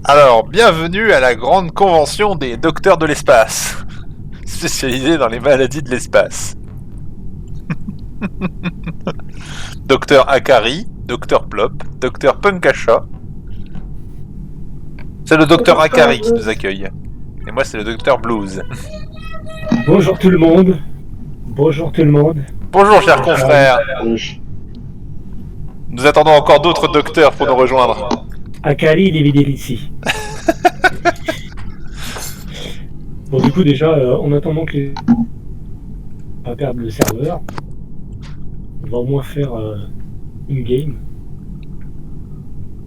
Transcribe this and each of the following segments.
Alors, bienvenue à la grande convention des docteurs de l'espace, spécialisés dans les maladies de l'espace. Docteur Akari, Docteur Plop, Docteur Punkasha. C'est le Docteur Akari qui nous accueille. Et moi, c'est le Docteur Blues. Bonjour tout le monde. Bonjour tout le monde. Bonjour, chers confrères. Nous attendons encore d'autres docteurs pour nous rejoindre. Akari ici. Bon, du coup, déjà, en attendant que les... pas perdre le serveur, on va au moins faire une game.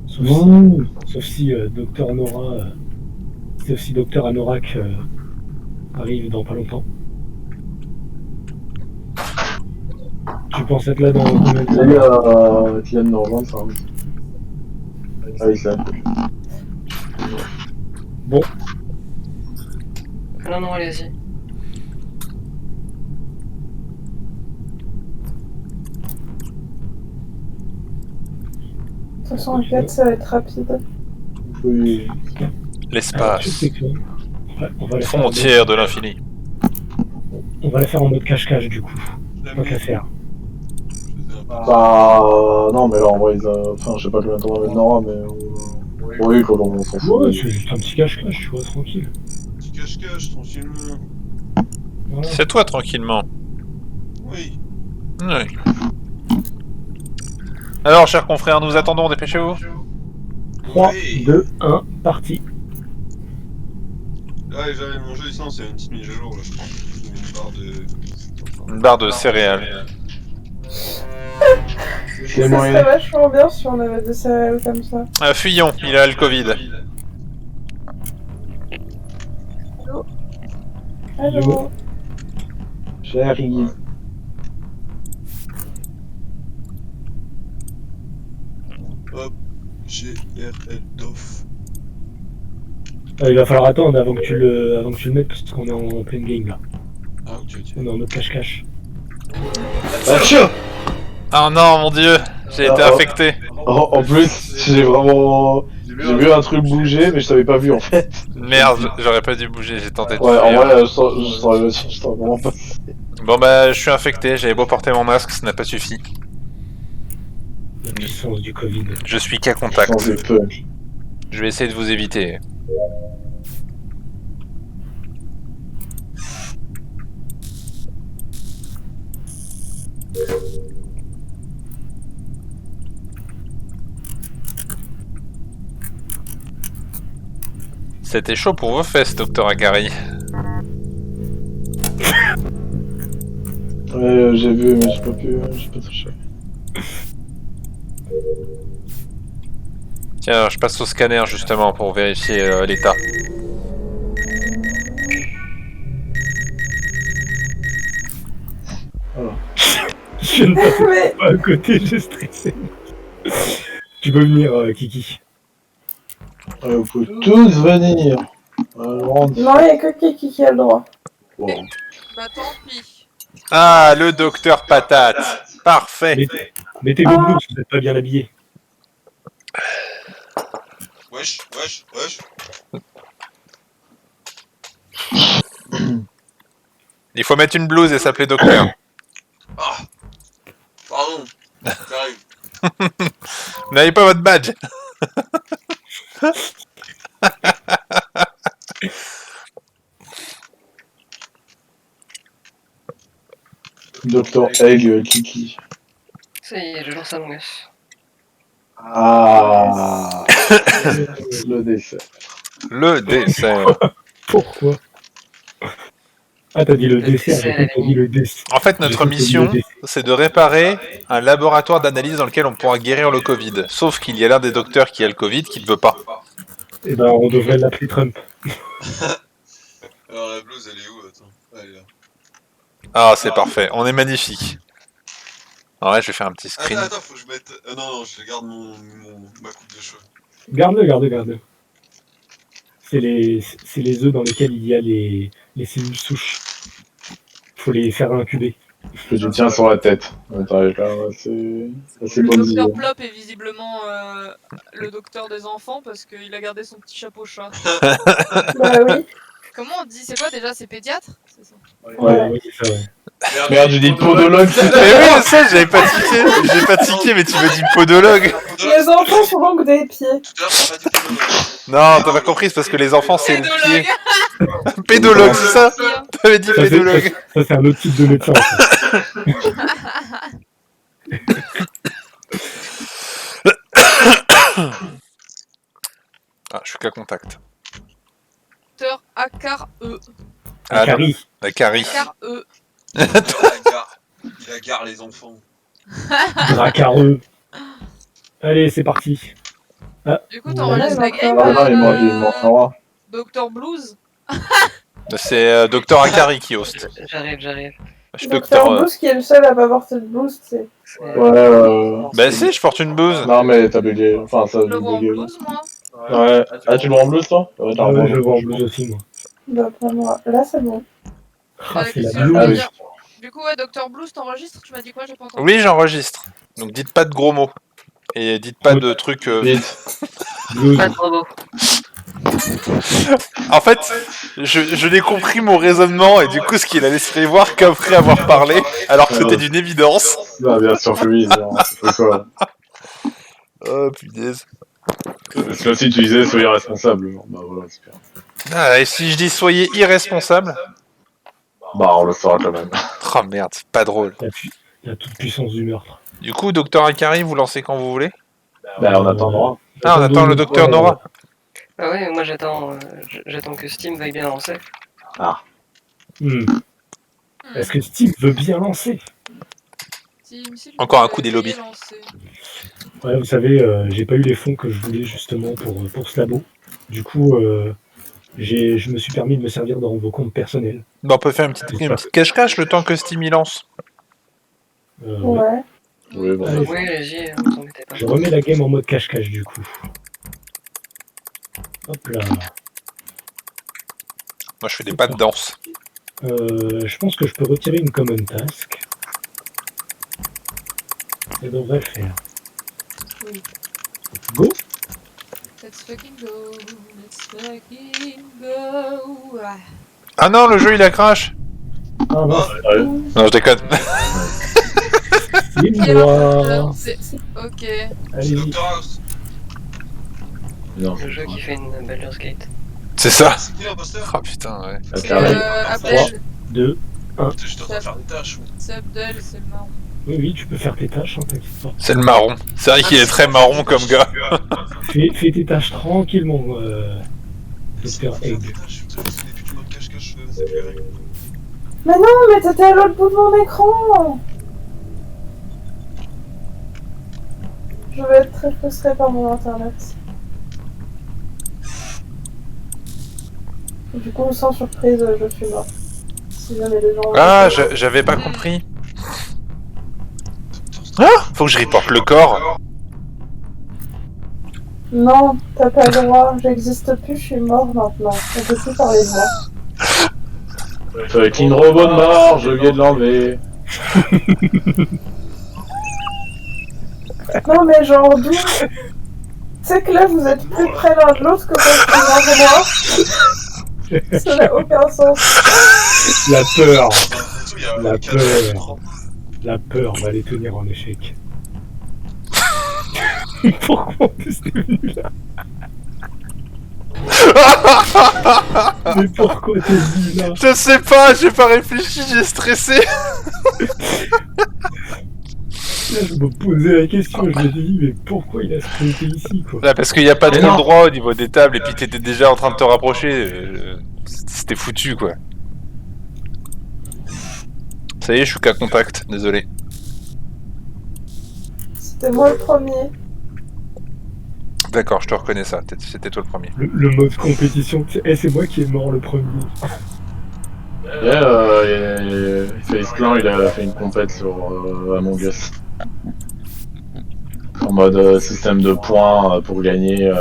Sauf si Docteur Nora, sauf si Docteur Anorak arrive dans pas longtemps. Tu penses être là dans combien de temps? Salut Kylian de nous rejoindre, ça. Ah oui, c'est un peu. Bon. Non, allez-y. De toute façon, en fait, ça va être rapide. Oui. L'espace. On va la faire Frontière de l'infini. on va la faire en mode cache-cache, du coup. Tant qu'à faire. Bah, non, mais là, en vrai, enfin, je sais pas combien de temps on va mettre Nora, mais. Oui, quand on s'en fout. Ouais, c'est juste un petit cache-cache, tu vois, tranquille. Petit cache-cache, tranquillement. Voilà. C'est toi, tranquillement. Oui. Oui. Alors, chers confrères, nous attendons, dépêchez-vous. 3, Oui. 2, 1, parti. Là, j'avais mangé licence, il y a une petite mise à jour, là, je crois. Une barre de... Une barre de céréales. C'est Ça moyen. serait vachement bien si on avait des céréales comme ça. Fuyons, il a le Covid. Allô. J'arrive. Hop. GRL DOF. Il va falloir attendre avant que tu le mettes parce qu'on est en pleine game là. Ah, ok. On est en mode cache-cache. Atchou! Ah non, mon dieu, j'ai été infecté. En plus, j'ai vraiment. J'ai vu un truc bouger, mais je t'avais pas vu en fait. Merde, j'aurais pas dû bouger, j'ai tenté de Ouais, en fuir. vrai, je t'en vraiment pas. Bon bah, je suis infecté, j'avais beau porter mon masque, ça n'a pas suffi. La puissance du Covid. Je suis qu'à contact. Changer peu. Je vais essayer de vous éviter. C'était chaud pour vos fesses, Docteur Akari. Ouais, j'ai vu, mais j'ai pas touché. Tiens, je passe au scanner justement pour vérifier l'état. Je ne passe Mais pas à côté, j'ai stressé. Tu peux venir, Kiki. Vous pouvez tous venir. non, il n'y a que Kiki qui a le droit. Bon. Bah tant pis. Ah, le Docteur Patate. Parfait. Mettez vos blouses, vous n'êtes pas bien habillés. Wesh. Il faut mettre une blouse et s'appeler Docteur. Ah. Pardon. J'arrive. Vous n'avez pas votre badge. Docteur Egg, Kiki. Ça y est, je lance Among Us. Ah. Le dessert. Le dessert. Pourquoi? Ah, t'as dit le dessert, j'ai dessert. pas dit le dessert. En fait, notre mission, c'est de réparer un laboratoire d'analyse dans lequel on pourra guérir le Covid. Sauf qu'il y a l'un des docteurs qui a le Covid qui ne veut pas. Eh ben, on devrait l'appeler Trump. Alors, la blouse, elle est où? Attends. Ah, elle est là. Ah, c'est parfait. On est magnifique. Ah ouais, je vais faire un petit screen. Attends, faut que je mette... non, je garde ma coupe de cheveux. Garde-le. C'est les œufs dans lesquels il y a les cellules souches. Faut les faire incuber. Que tu tiens sur la tête. Attends, là, c'est Le bon. docteur Plop est visiblement le docteur des enfants parce qu'il a gardé son petit chapeau chat. Bah oui. Comment on dit? C'est quoi déjà? C'est pédiatre? C'est ça. Ouais, c'est ça, ouais. Merde, j'ai dit podologue, Mais oui, ça, j'avais pas tiqué. J'ai pas tiqué, mais tu me dis podologue. Les enfants sont donc des pieds. Tout à l'heure, t'as pas dit podologue. Non, t'as pas compris, c'est parce que les enfants, c'est le pied. Pédologue. Pédologue, c'est ça? T'avais dit Ça, c'est- pédologue. ça, c'est un autre type de médecin. En fait. Ah, je suis qu'à contact. Docteur Akar-E. Ah, non, Carrie. la carie. Akar-E. Il agarre les enfants. Dracareux. Allez, c'est parti. Du coup, t'enregistres la game. Ah non, il m'en Docteur Blues. C'est Docteur Akari qui host. J'arrive. Je suis Docteur docteur. Boost qui est le seul à pas porter de boost, c'est. Ouais, Bah si, je porte une bouse. Non, mais t'as bugué. Enfin, ça a Je le vois en bugué. blues, moi. Ouais. Ah, tu le vois en bleu, toi? Ouais, t'as Ah un ouais, bon je le vois en bleu. bleu aussi, moi. Bah, pas moi. Là, c'est bon. Ah, c'est la question, blue. je veux Ouais. dire. Du coup, ouais, Docteur Blues, t'enregistres? Tu m'as dit quoi? J'ai pas entendu. Oui, j'enregistre. Donc dites pas de gros mots. Et dites pas de trucs... Vite. Blues. Pas trop beau. En fait, je n'ai compris mon raisonnement et du coup ce qu'il a laissé voir qu'après avoir parlé, alors que c'était d'une évidence. Bah, bien sûr que oui, c'est quoi. Oh punaise. C'est comme si tu disais soyez responsable. Genre, bah voilà, c'est bien. Ah, et si je dis soyez irresponsable? Bah, on le saura quand même. Oh merde, c'est pas drôle. La toute puissance du meurtre. Du coup, Docteur Akari, vous lancez quand vous voulez? Bah, on attendra. Ah, on attend le Docteur Nora. Ah oui, moi j'attends que Steam veuille bien lancer. Hmm. Est-ce que Steve veut bien lancer? Encore un coup des lobbies. Ouais, vous savez, j'ai pas eu les fonds que je voulais justement pour ce labo. Du coup, je me suis permis de me servir dans vos comptes personnels. Bah, on peut faire une petite cache-cache le temps que Steam y lance. Ouais. Ouais. Oui, bon. Allez. Oui, allez-y, vous embêtez pas. Je remets la game en mode cache-cache du coup. Hop là. Moi, je fais des pas de danse. Je pense que je peux retirer une common task. Ça devrait le faire. Oui. Go. Let's fucking go. Let's fucking go. Ah. Ah non, le jeu il a crash. Ah non, Non, je déconne. c'est Quel moi. imposteur. Ok. Allez-y. Doctor House. Non, Le jeu qui fait une Baldur's Gate. C'est ça. C'est qui l'imposteur? Ah putain, ouais. ça C'est carré. Abdel. 2. J'étais en train de faire des tâches. C'est Abdel, c'est le marron. Oui, tu peux faire tes tâches, hein, t'inquiète pas. C'est le marron. C'est vrai qu'il est très marron comme gars. Fais tes tâches tranquillement, Docteur Faire Egg. des tâches. C'est des putains de cache-cache, c'est plus règle. Mais non, mais t'étais à l'autre bout de mon écran. Je vais être très frustrée par mon internet. Du coup, sans surprise, je suis mort. Si jamais les gens... Ah, j'avais pas compris. Ah, faut que je reporte le corps. Non, t'as pas le droit, j'existe plus, je suis mort maintenant. On peut plus parler de moi. Avec une robot de mort, je viens de l'enlever. Non mais genre d'où... Tu sais que là vous êtes plus près l'un de l'autre que quand tu viens de moi. Ça n'a aucun sens. La peur. Il y a La un cache-cache. peur. La peur va les tenir en échec. Pourquoi en plus t'es venu là? Mais pourquoi t'es venu là? Je sais pas, j'ai pas réfléchi, j'ai stressé. Là, je me posais la question, je me suis dit, mais pourquoi il a sprinté ici, quoi? Là, parce qu'il y a pas Mais trop non. le droit au niveau des tables et puis t'étais déjà en train de te rapprocher. C'était foutu quoi. Ça y est, je suis qu'à contact, désolé. C'était moi le premier. D'accord, je te reconnais ça, c'était toi le premier. Le mode compétition, c'est moi qui est mort le premier. FaceClan, il a fait une compète sur Among Us. En mode système de points pour gagner.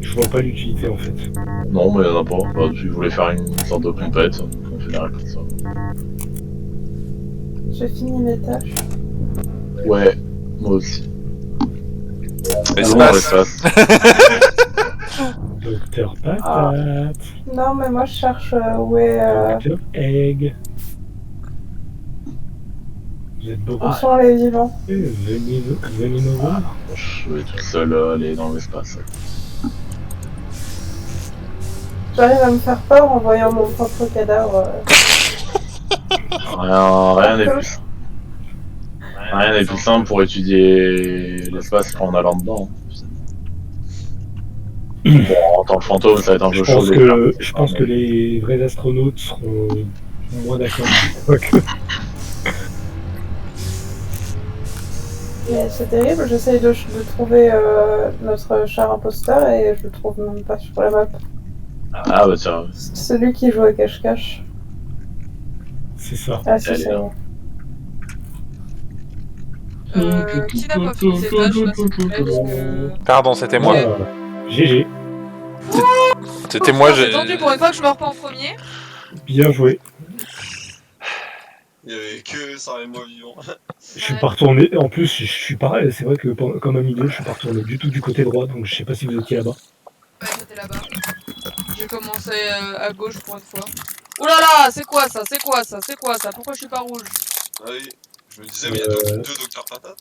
Je vois pas l'utilité en fait. Non, mais il y en a pas. Bah, tu voulais faire une sorte de compète. On fait des comme ça. J'ai fini mes tâches. Ouais, moi aussi. Espace. Docteur Patate. Non, mais moi je cherche où est. Docteur Egg. Vous êtes beaucoup. Où sont les vivants? Venez nous voir. Je vais tout seul aller dans l'espace. J'arrive à me faire peur en voyant mon propre cadavre. Rien n'est plus. Rien n'est plus simple pour étudier l'espace en allant dedans. Bon, en tant que fantôme, ça va être un peu chaud. Je pense que les vrais astronautes seront moins d'accord. Mais c'est terrible, j'essaye de trouver notre cher imposteur et je le trouve même pas sur la map. Ah bah tiens. Celui qui joue à cache-cache. C'est ça. Ah si, c'est bon. Qui n'a pas fini ses tâches là, s'il vous plaît, parce que... Pardon, c'était moi. GG. C'était moi, j'ai tendu pour une fois que je meurs pas en premier. Bien joué. Il y avait que ça et moi vivant. Je suis pas retourné. En plus, je suis pareil. C'est vrai que comme Amido, je suis pas retourné du tout du côté droit, donc je sais pas si vous étiez là-bas. Ouais, j'étais là-bas. J'ai commencé à gauche pour une fois. Oh là là, c'est quoi ça? C'est quoi ça? C'est quoi ça? Pourquoi je suis pas rouge? Ah oui, je me disais, mais il y a deux docteurs patates.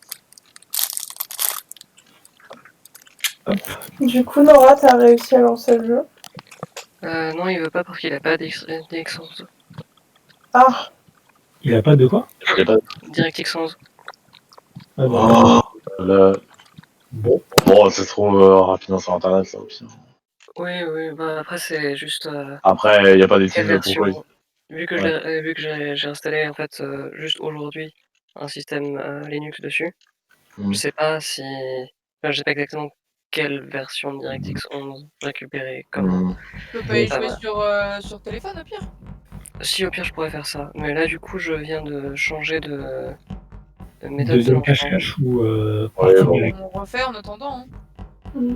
Du coup, Nora, t'as réussi à lancer le jeu? Non, il veut pas parce qu'il a pas DX11. Ah! Il a pas de quoi? DirectX 11. Ah non. Oh, là. Bon. Bon, ça se trouve rapidement sur internet, ça aussi. Oui, bah après c'est juste... Après, il n'y a pas d'études quelle pourquoi. version. Vu que j'ai installé en fait juste aujourd'hui un système Linux dessus, je sais pas si... Enfin, je sais pas exactement quelle version de DirectX 11 récupérer, comment. Tu peux pas y jouer sur téléphone au pire? Si, au pire, je pourrais faire ça. Mais là, du coup, je viens de changer de méthode de Deuxième lancement. cache-cache ou Ouais, bon. On refait en attendant. Mm.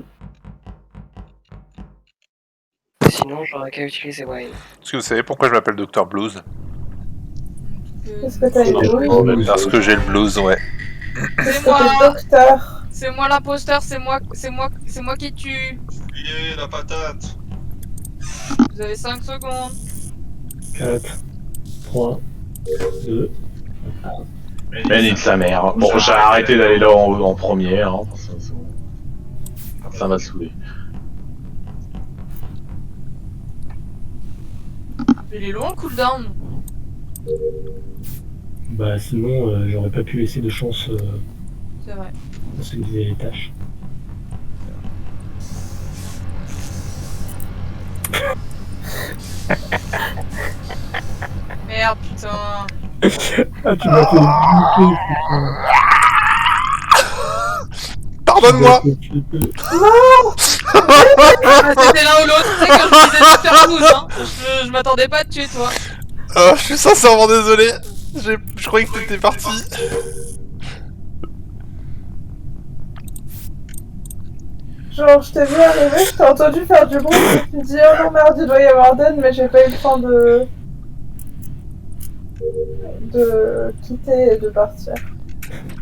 Sinon, j'aurais qu'à utiliser Wine. Est-ce que vous savez pourquoi je m'appelle Dr Blues? Qu'est-ce que t'as eu? Parce que j'ai le blues, ouais. C'est T'es moi! docteur. C'est moi l'imposteur, c'est moi qui tue! Fuyez la patate! Vous avez 5 secondes. 4, 3, 2. Mais nique sa mère. Bon, j'ai arrêté d'aller là en premier, hein, parce que ça m'a saoulé. Il est long le cooldown. Bah sinon, j'aurais pas pu laisser de chance C'est vrai. à celui qui faisait les tâches. Merde, putain. Ah, tu m'as fait flipper, Pardonne-moi! C'était l'un ou l'autre, c'est que je disais Docteur Blues, hein. Je m'attendais pas à te tuer, toi. Oh, je suis sincèrement désolé. Je croyais que t'étais parti. Genre, je t'ai vu arriver, je t'ai entendu faire du bruit, je me suis dit, oh non merde, il doit y avoir Den, mais j'ai pas eu le temps de quitter et de partir.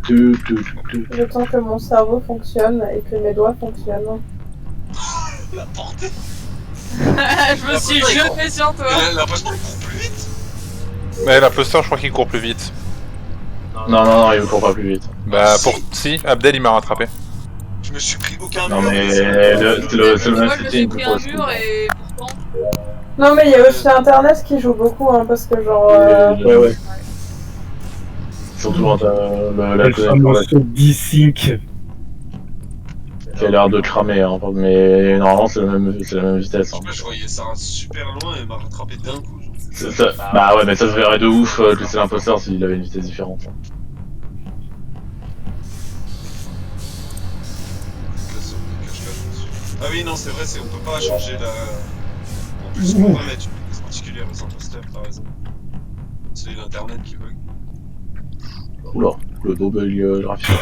Le temps que mon cerveau fonctionne et que mes doigts fonctionnent. La portée! Je me suis jeté sur toi. L'impression qu'il court plus vite! Mais l'imposteur, je crois qu'il court plus vite. Non, il me court pas plus vite. Bah, si, Abdel il m'a rattrapé. Je me suis pris aucun Non mur, mais c'est le même Moi, je me suis pris un mur et pourtant... Non mais il y a aussi Internet qui joue beaucoup, hein, parce que genre... Ouais. Surtout quand la Le fameux D-Sync. qui a l'air de cramer, hein, mais normalement c'est la même vitesse. Hein. Je voyais ça super loin et il m'a rattrapé d'un coup. Bah ouais, mais ça se verrait de ouf que c'est l'imposteur s'il avait une vitesse différente. Ah oui, non, c'est vrai, on peut pas changer la... En plus, on peut pas mettre une vitesse particulière aux imposteurs, t'as raison. C'est l'internet qui bug. Oula, le beau bug graphique.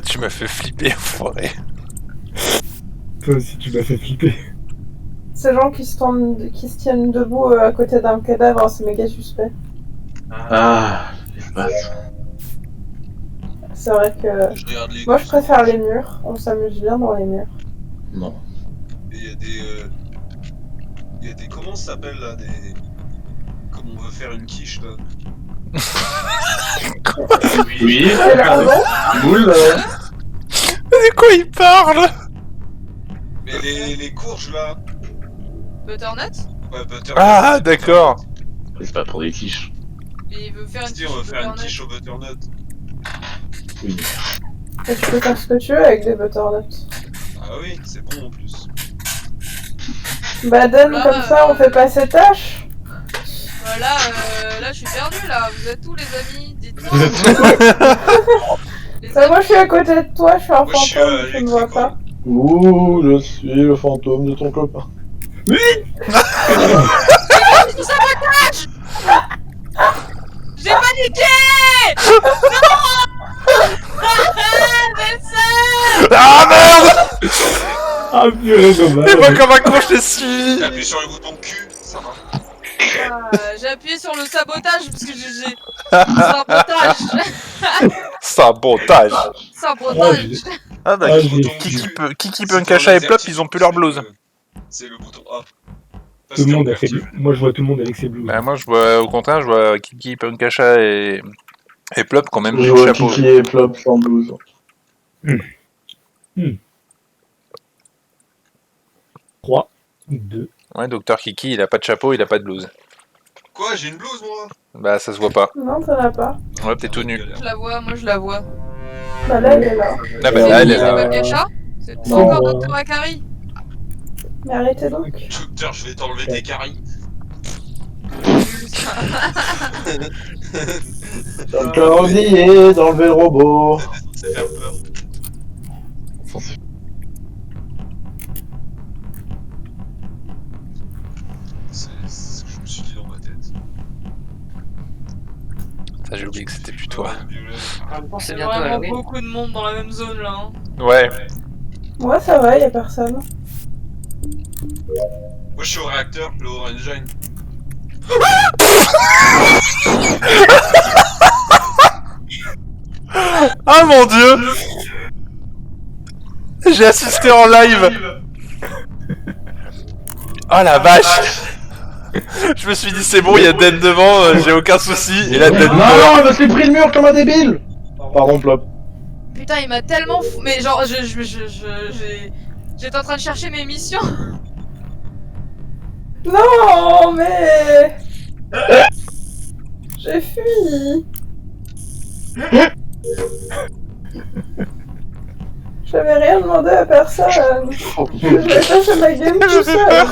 Tu m'as fait flipper, enfoiré. Toi aussi, tu m'as fait flipper. Ces gens qui se tiennent debout à côté d'un cadavre, c'est méga suspect. Ah, se passe. C'est vrai que... Je regarde les Moi, je news, préfère les murs. On s'amuse bien dans les murs. Non. et il y a des... Il y a des... Comment ça s'appelle là des... Comme on veut faire une quiche là. Oui. C'est la raison. Boule. De quoi il parle? Mais les courges là. Butternut? Ouais, butter. Ah, d'accord. C'est pas pour des quiches. Et il veut faire une Si, on va faire une butternut. quiche au butternut. Oui. Et tu peux faire ce que tu veux avec des butternuts. Ah oui, c'est bon en plus. Bah, donne Là, comme ça, on fait pas ses tâches. Voilà, là je suis perdu là. Vous êtes où les amis? Dites-moi. Vous êtes Les Bah, moi, je suis à côté de toi, je suis un Moi, je suis fantôme, à je ne vois pas. Ouh, je suis le fantôme de ton copain. J'ai paniqué! Ah merde! Ah purée, dommage. Et moi comme un con je l'ai suivi! Appuie sur le bouton Q, ça va. J'ai appuyé sur le sabotage parce que j'ai... Sabotage! Sabotage! Sabotage! Ah bah, Ah, Kiki Punkacha et Plop, ils ont plus leur blouse. C'est le bouton A. Tout le monde a fait... Moi, je vois tout le monde avec ses blouses. Bah moi je vois, au contraire, je vois Kiki Punkacha et Plop quand même Je du vois chapeau. Kiki et Plop sans blouse. 3, 2... Ouais, Docteur Kiki, il a pas de chapeau, il a pas de blouse. Quoi, j'ai une blouse moi? Bah ça se voit pas. Non, t'en as pas. Ouais, t'es tout nu. Je la vois, moi je la vois. Bah, là, elle est là. Ah bah là, elle est C'est là. pas Gacha? C'est Non. encore Docteur Akari? Mais arrêtez donc. Docteur, je vais t'enlever tes caries. T'as encore oublié d'enlever le robot. C'est faire peur. C'est ce que je me suis dit dans ma tête. Ça j'ai oublié que c'était plus toi. En même temps, c'est C'est bientôt vraiment Halloween. beaucoup de monde dans la même zone là. Hein. Ouais. Moi, ça va, y'a personne. Moi je suis au réacteur, le Orange Engine. Ah mon dieu! J'ai assisté en live! Oh la vache! Je me suis dit c'est bon, il y a Den devant, j'ai aucun souci, et là Den Non, meurt. non, elle me s'est pris le mur comme un débile. Pardon, Plop. Putain, il m'a tellement fou. Mais genre, j'étais en train de chercher mes missions. Non, mais... J'ai fui. J'avais rien demandé à personne. Je vais passer ma game tout seul.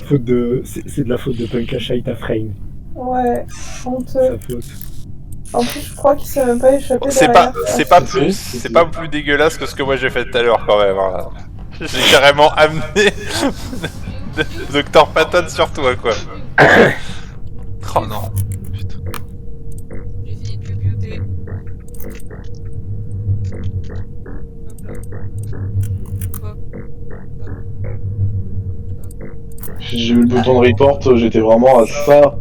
Faute de... C'est de la faute de Punkacha et ta frame. Ouais, Sa honteux. faute. En plus, je crois qu'il s'est même pas échappé C'est derrière. pas plus dégueulasse que ce que moi j'ai fait tout à l'heure quand même. Hein. J'ai carrément amené Docteur Patton sur toi quoi. Oh non. Putain. J'ai fini de pioupiouter. J'ai eu le bouton de report, j'étais vraiment à ça.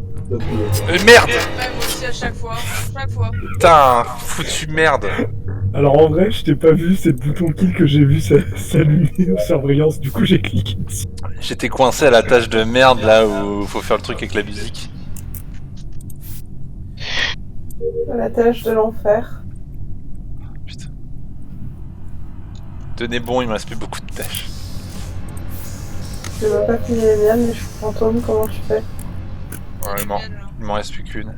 Merde! Ouais, moi aussi à chaque fois. Chaque fois. Putain, foutu merde. Alors en vrai, je t'ai pas vu, c'est le bouton kill que j'ai vu s'allumer en surbrillance, du coup j'ai cliqué dessus. J'étais coincé à la tâche de merde là où faut faire le truc avec la musique. La tâche de l'enfer. Putain. Tenez bon, il me reste plus beaucoup de tâches. Je veux pas fini les miennes, mais je suis fantôme, comment tu fais? Ouais, il m'en reste plus qu'une.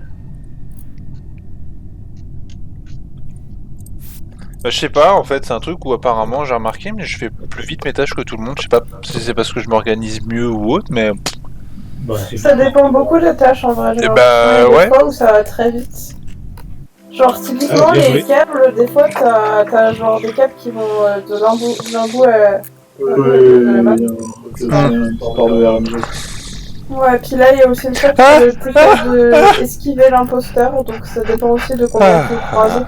Bah, je sais pas, en fait, c'est un truc où apparemment j'ai remarqué, mais je fais plus vite mes tâches que tout le monde. Je sais pas si c'est parce que je m'organise mieux ou autre, mais. Bah, c'est Ça dépend beaucoup des tâches en vrai. Eh Genre, bah, il y a des ouais. fois où ça va très vite. Genre, typiquement, Ah, bien les joué. câbles, des fois, t'as genre des câbles qui vont de l'un bout à la map. Par le RMG. Ouais, puis là, il y a aussi le fait Ah que t'es capable de esquiver l'imposteur, donc ça dépend aussi de combien tu croises.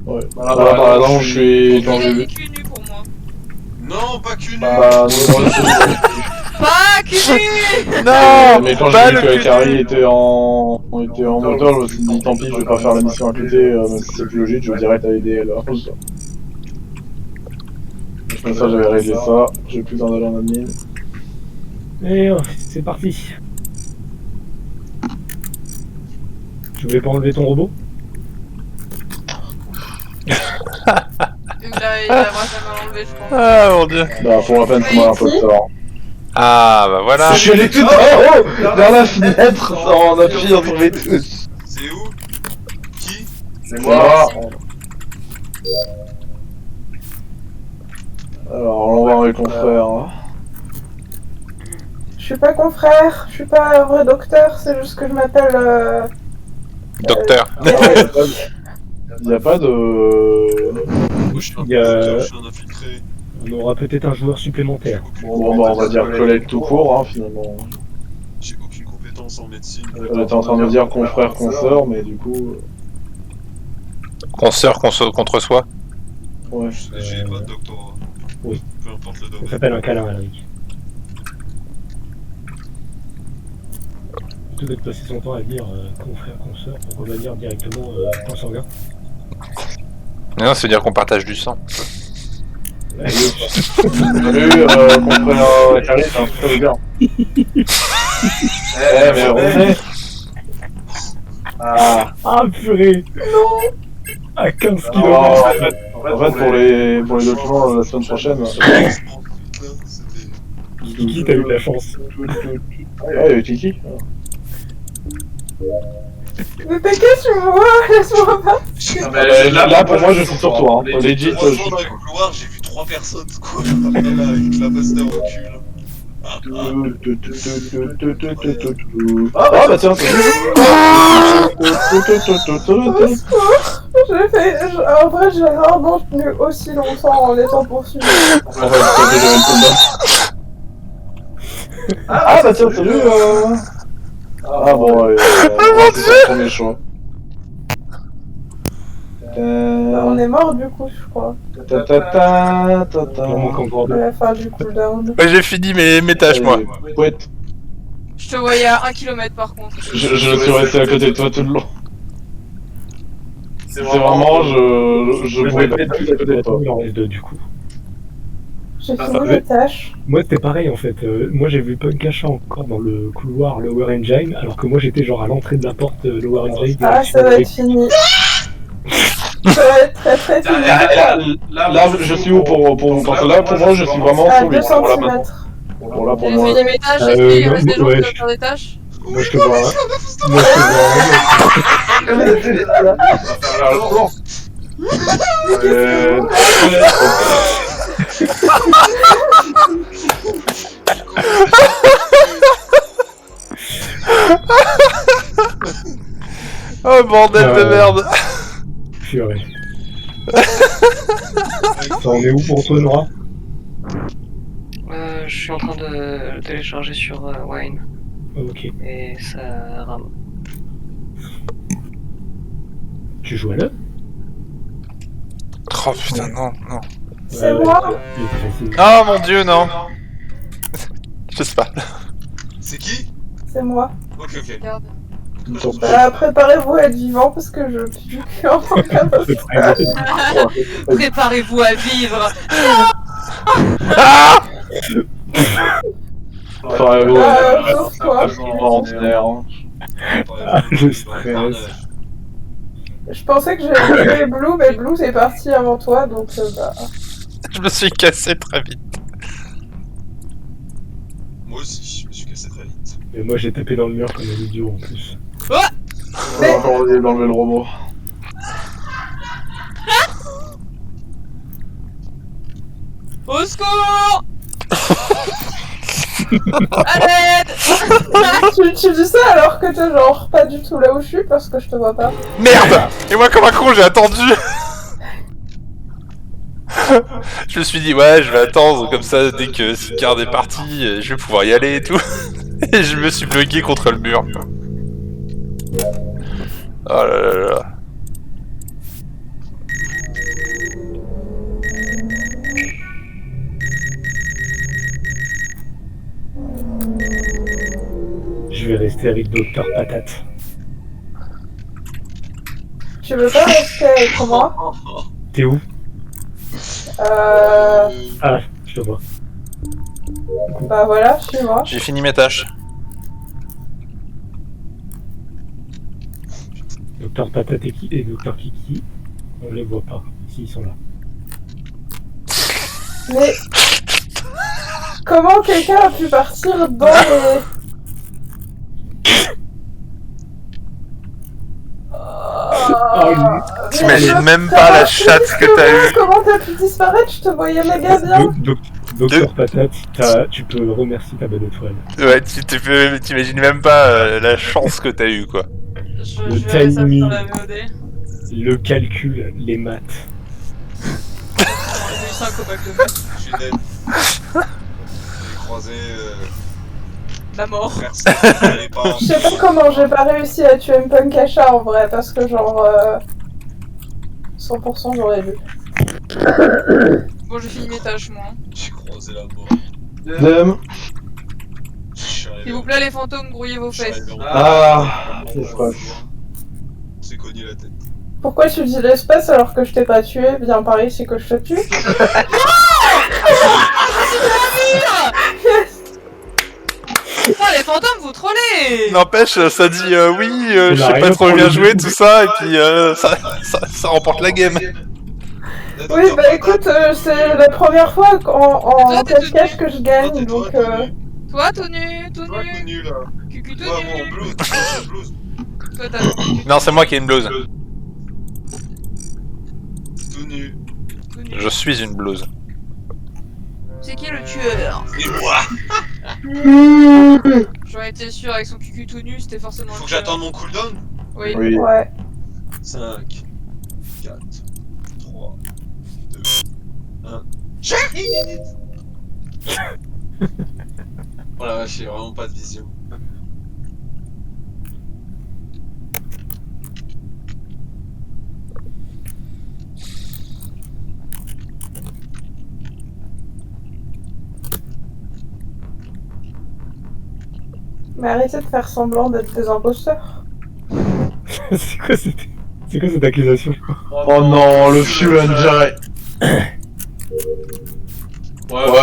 Ouais. Là, par exemple, je suis Il dans a le. dit cul nu pour moi. Non, pas qu'une. Bah, non, Fuck you. Non, Mais quand pas j'ai vu le que cul Carrie du- était en moteur, je me suis dit tant pis, je vais pas faire la mission à côté, même si c'est plus logique, je vais direct à aider là. Comme ça j'avais réglé ça, j'ai plus besoin d'aller en admin. Et c'est parti. Tu voulais pas enlever ton robot? Il a vraiment jamais enlevé, je pense. Ah mon dieu. Bah pour la peine, c'est moi un peu de tort. Ah bah voilà. Je suis allé tout en haut, vers la fenêtre, en appuyant sur mes touches. C'est où? Qui? C'est moi. Alors, on va voir les confrères. Hein. Je suis pas confrère, je suis pas un vrai docteur, c'est juste que je m'appelle. Docteur. Il n'y a pas de... Moi, je suis un Il y a- producteur, je suis un infiltré. On aura peut-être un joueur supplémentaire. Bon, bah, on va dire collègue tout court, hein, finalement. J'ai aucune compétence en médecine. Elle était en train de me dire confrère, consort, mais du coup... Consoeur contre soi. Ouais. J'ai pas de doctorat. oui. Peu importe le Ça domaine. s'appelle un câlin, Alric. Plutôt que de passer son temps à dire confrère, consoeur, pourquoi pas dire directement consanguin? Non, c'est dire qu'on partage du sang. Salut, confrère Carrie, c'est un truc bien. Mais revenez. Ah, purée! Non! À 15 en km! fait, pour les documents la semaine prochaine... C'était... Kiki, t'as eu de la chance. Ouais, Kiki. Mais t'inquiète, tu me vois, laisse-moi pas. Là, pour moi, je suis sur toi. Hein. Legit, Dans le couloir, j'ai vu 3 personnes courir par là avec la master au cul. Ah bah tiens, c'est En vrai, j'ai rarement tenu aussi longtemps en étant poursuivi. Ah bah tiens, salut Ah bon, c'est le premier choix. On est mort du coup, je crois. On manque encore À deux. la fin du cooldown. Ouais, j'ai fini mes tâches moi. Ouais, Je te voyais à 1 km par contre. je suis resté à côté de toi tout le long. C'est vraiment, je pouvais pas être plus à côté de toi. Il en reste deux du coup. J'ai fini mes tâches. Moi c'était pareil en fait. Moi j'ai vu Punkasha encore dans le couloir Lower Engine, alors que moi j'étais genre à l'entrée de la porte Lower Engine. Ah, ça va être fini. Ça va être très très fini. Là, je suis où pour vous? Parce que là, pour moi, je suis vraiment À sur 2 lui. Pour là, maintenant. cm. Pour là, pour J'ai moi. fini mes tâches, est-ce qu'il reste des gens qui doivent faire des tâches? Moi je te vois. Moi je te vois. Oh bordel de merde. Purée. Ça en est où pour toi, Nora? Je suis en train de télécharger sur Wine Ok. et ça rame. Tu joues à l'œuvre? Oh putain, non. C'est moi. Il était facile. Oh mon dieu, non. Je sais pas. C'est qui? C'est moi. Ok, ok. Regarde. Préparez-vous à être vivant parce que je pue en capacité. Préparez-vous à vivre. Ah Sauf toi. Ordinaire. Le stress. Je pensais que j'allais tuer Blue, mais Blue c'est parti avant toi, donc bah... Je me suis cassé très vite. Moi aussi, je me suis cassé très vite. Et moi j'ai tapé dans le mur comme un idiot en plus. On va encore essayer d'enlever le robot. Au secours. À l'aide. tu dis ça alors que t'es genre pas du tout là où je suis parce que je te vois pas. Merde. Et moi comme un con j'ai attendu. Je me suis dit ouais je vais attendre comme ça dès que Sicard est parti je vais pouvoir y aller et tout. Et je me suis bloqué contre le mur. Oh là là là. je vais rester avec Docteur Patate. Tu veux pas rester avec moi? T'es où? Euh... Ah, je te vois. Bah voilà, suis-moi. J'ai fini mes tâches. Docteur Patate et Docteur Kiki, on les voit pas, s'ils sont là. Mais... Comment quelqu'un a pu partir dans les... T'imagines même pas la chatte que t'as eue. Comment t'as pu disparaître? Je te voyais méga bien. Docteur Patate, tu peux remercier ta bonne étoile. Ouais, t'imagines même pas la chance que t'as eue, quoi. Le Je verrai ça timing. sur la VOD. Le calcul, les maths. J'ai eu 5 au bac de maths. Je suis dead. J'ai croisé... La mort. Personne, j'allais pas... Je sais pas comment j'ai pas réussi à tuer Mpunkacha en vrai, parce que genre... 100% j'aurais vu. Bon, j'ai fini mes tâches, moi. J'ai croisé la mort. Deuxième. Je suis arrivé S'il vous plaît, les fantômes, grouillez vos je suis fesses. arrivé en- Ah, c'est proche. On s'est cogné la tête. Pourquoi tu dis l'espace alors que je t'ai pas tué? Bien par ici que je te tue. Putain, les fantômes, vous trollez! N'empêche, ça dit oui, je sais pas trop bien jouer, tout ça, et puis ça remporte la game. Oui, bah écoute, c'est la première fois en cache-cache que je gagne, donc... Toi, tout nu, tout Toi, tout nu. nu, là. Cucu, tout Toi, moi, en nu. blouse. Toi, en blouse. Toi, t'as Non, c'est moi qui ai une blouse. Tout nu. tout nu. Je suis une blouse. C'est qui le tueur? Et moi. J'aurais été sûr, avec son cucu tout nu, c'était forcément Faut le que tueur. j'attende mon cooldown. Oui. Oui. Ouais. 5, 4, 3, 2, 1. J'arrive. Oh la vache, j'ai vraiment pas de vision. Mais arrêtez de faire semblant d'être des imposteurs. C'est quoi cette accusation? Oh non, le fuel direct. Ouais,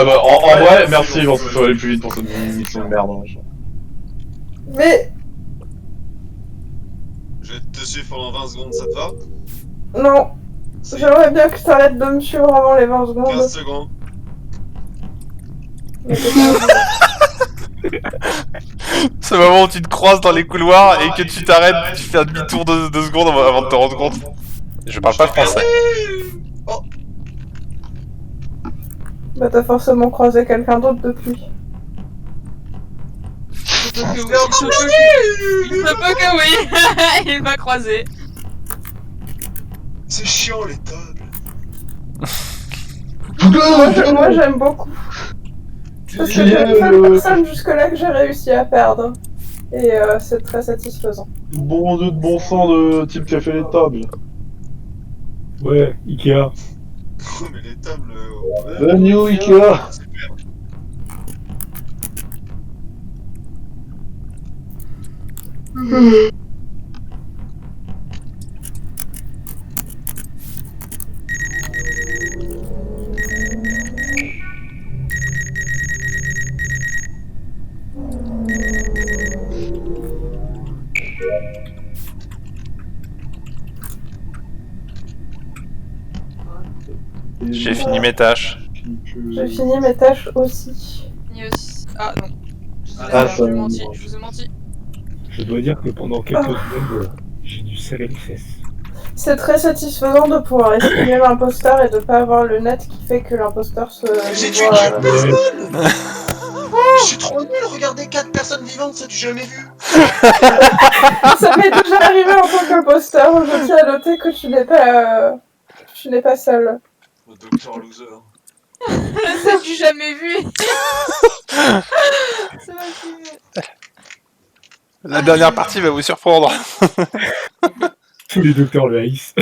bah, en vrai, merci, parce que ça va aller plus vite pour cette mission de merde. Hein. Mais... Je vais te suivre pendant 20 secondes, ça te va? Non. J'aimerais bien que t'arrêtes de me suivre avant les 20 secondes. 15 secondes. Mais c'est pas... C'est le moment où tu te croises dans les couloirs et que tu t'arrêtes, tu fais un demi-tour de 2 secondes avant de te rendre compte. Je parle pas français. Oh, Bah t'as forcément croisé quelqu'un d'autre depuis. Il se peut que oui. Il m'a croisé. c'est chiant les tables. Moi j'aime beaucoup. Parce que j'ai une seule personne jusque-là que j'ai réussi à perdre. Et c'est très satisfaisant. Bon dieu de bon sang de type qui a fait les tables. Ouais, Ikea. Oh, mais les tables. The new Ikea. J'ai fini mes tâches. J'ai fini mes tâches aussi. Yes. Ah non. Ah, Je vous ai menti. Je vous ai menti. Je dois dire que pendant quelques secondes, j'ai dû serrer les fesses. C'est très satisfaisant de pouvoir estimer l'imposteur et de pas avoir le net qui fait que l'imposteur se... J'ai tué voit, 4 personnes. Je suis trop nul, regardez 4 personnes vivantes, ça tu jamais vu. Ça m'est déjà arrivé en tant qu'imposteur. Je tiens à noter que tu n'es pas seul. Le docteur loser. Ça j'ai jamais vu. Ça m'a fait... La dernière partie va vous surprendre. Tous les docteurs le haïssent.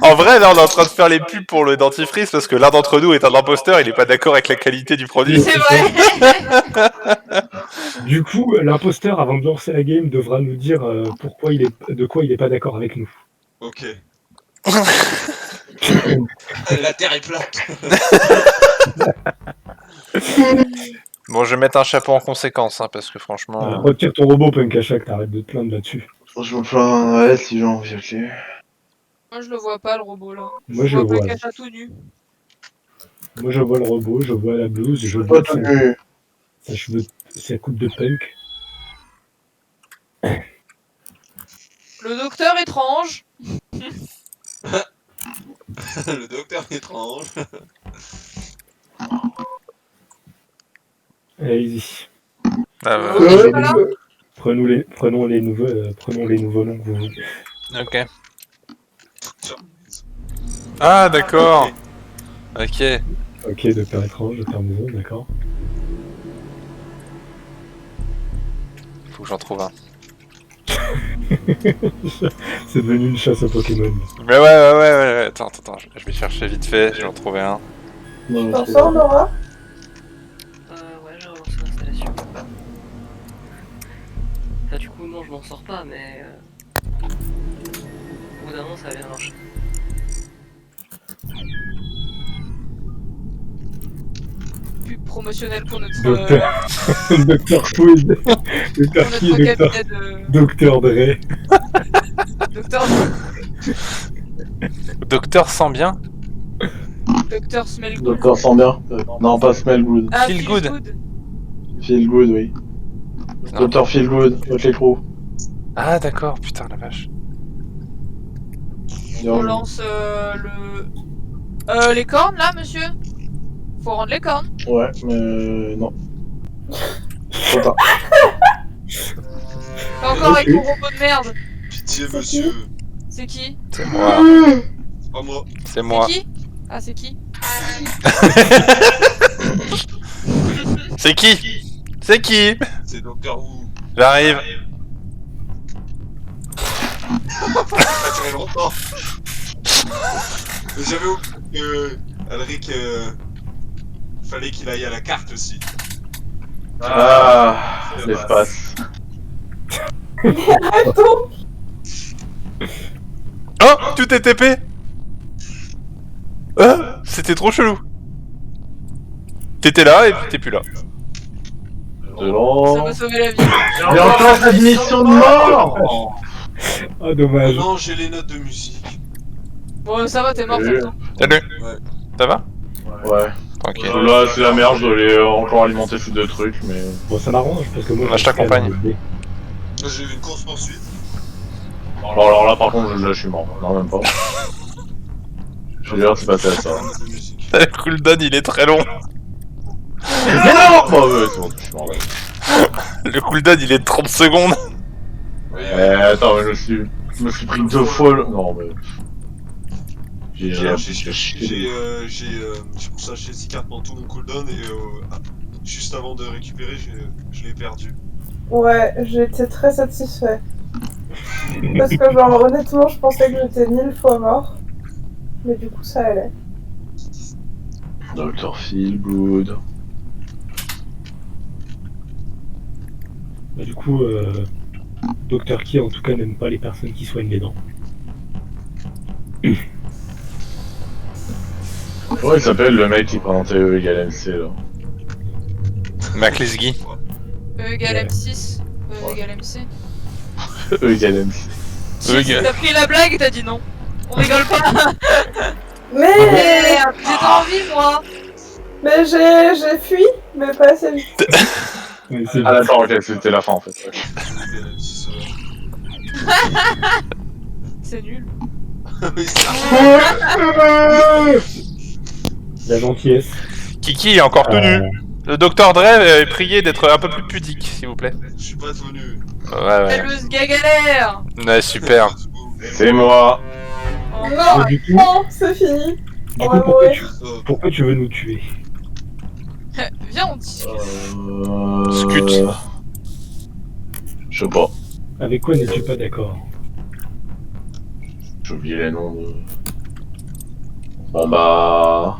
En vrai, là, on est en train de faire les pubs pour le dentifrice parce que l'un d'entre nous est un imposteur, il est pas d'accord avec la qualité du produit. C'est vrai. Du coup, l'imposteur, avant de lancer la game, devra nous dire de quoi il est pas d'accord avec nous. Ok. La terre est plate. Bon, je vais mettre un chapeau en conséquence, hein, parce que franchement... Retire ton robot, Punkachak, t'arrêtes de te plaindre là-dessus. Je me plains, si j'ai envie, ok. Moi, je le vois pas, le robot, là. Moi, je le vois. Cacha tout nu. Moi, je vois le robot, je vois la blouse, je Pas vois tout nu. sa cheveux, sa coupe de punk. Le docteur étrange. Le docteur étrange. Allez-y. Ah, bah, Voilà. Prenons les nouveaux noms que vous voulez. ok. Ah, d'accord. Ok. Ok, Docteur étrange, Docteur Maison, d'accord. Faut que j'en trouve un. C'est devenu une chasse aux Pokémon. Mais ouais. Attends, je vais chercher vite fait, je vais en trouver un. T'en sors, Nora? Ouais, j'ai relancé l'installation. Enfin, du coup, non, je m'en sors pas, mais. Au bout d'un moment, ça va bien marcher. Pub promotionnelle pour notre, Docteur Food. pour Docteur notre qui est cabinet de... Docteur Dre. Docteur... Docteur sent bien. Docteur Smell Good. Docteur sent bien. Non, pas smell good. Ah, Feel Feels good. Feel good, oui. Non. Docteur Feel good, votre l'écrou. Ah, d'accord, putain, la vache. On lance les cornes, là, monsieur? Faut rendre les cornes. Ouais, mais non. Trop tard. T'es encore avec ton robot de merde. Pitié, C'est monsieur. C'est qui? C'est moi. C'est pas moi. C'est moi. C'est qui? Ah, c'est qui? C'est qui? C'est qui? C'est Docteur Who. J'arrive. Ça a duré longtemps. Mais j'avais oublié que Alric, fallait qu'il aille à la carte aussi. Ah, l'espace. Attends! Oh, tu t'es TP. Ah, c'était trop chelou. T'étais là et puis t'es plus là. De Ça l'an. m'a sauvé la vie. Et encore cette mission de mort. Ah, dommage. Non, j'ai les notes de musique. Bon, ça va, t'es mort pourtant. Salut. Ouais. Ça va? Ouais. Tranquille. Là, c'est la merde, je dois aller encore alimenter ces deux trucs, mais. Bon, ça m'arrange parce que moi. Moi, je t'accompagne. J'ai eu une course poursuite. Bon, alors là, par contre, je suis mort. Non, même pas. Je veux dire, c'est passé à ça. Notes de musique. Le cooldown il est très long. Mais non! Bah ouais, c'est bon, je suis mort. Ouais. Le cooldown il est de 30 secondes. Attends, mais je me suis pris 2 fois le. Non, mais. J'ai poussé un chez pour tout mon cooldown et juste avant de récupérer, je l'ai perdu. Ouais, j'étais très satisfait. Parce que genre honnêtement je pensais que j'étais 1000 fois mort. Mais du coup ça allait. Dr. Feel Good. Bah, du coup, Docteur Qui en tout cas n'aime pas les personnes qui soignent les dents. Comment il s'appelle le mec qui présentait E égale MC là? Maclisgy. E égale M6. E égale MC. E égale MC. T'as pris la blague et t'as dit non. On rigole pas. Mais Merde, j'étais en vie, moi. Mais j'ai fui, mais pas assez vite. Ouais, c'est Ah d'accord, ok, c'était la fin en fait. C'est nul. Oui, c'est la gentillesse. Kiki il est encore tout nu. Le docteur Dre est prié d'être un peu plus pudique, s'il vous plaît. Je suis pas tout nu. Ouais. Le galère. Ouais, super. C'est moi. Oh, Non, Du coup, non, c'est fini. du On coup va mourir. pourquoi tu veux nous tuer? Viens, on discute. Scut. Je sais pas. Avec quoi n'es-tu pas d'accord? J'ai oublié les noms de. Bon bah...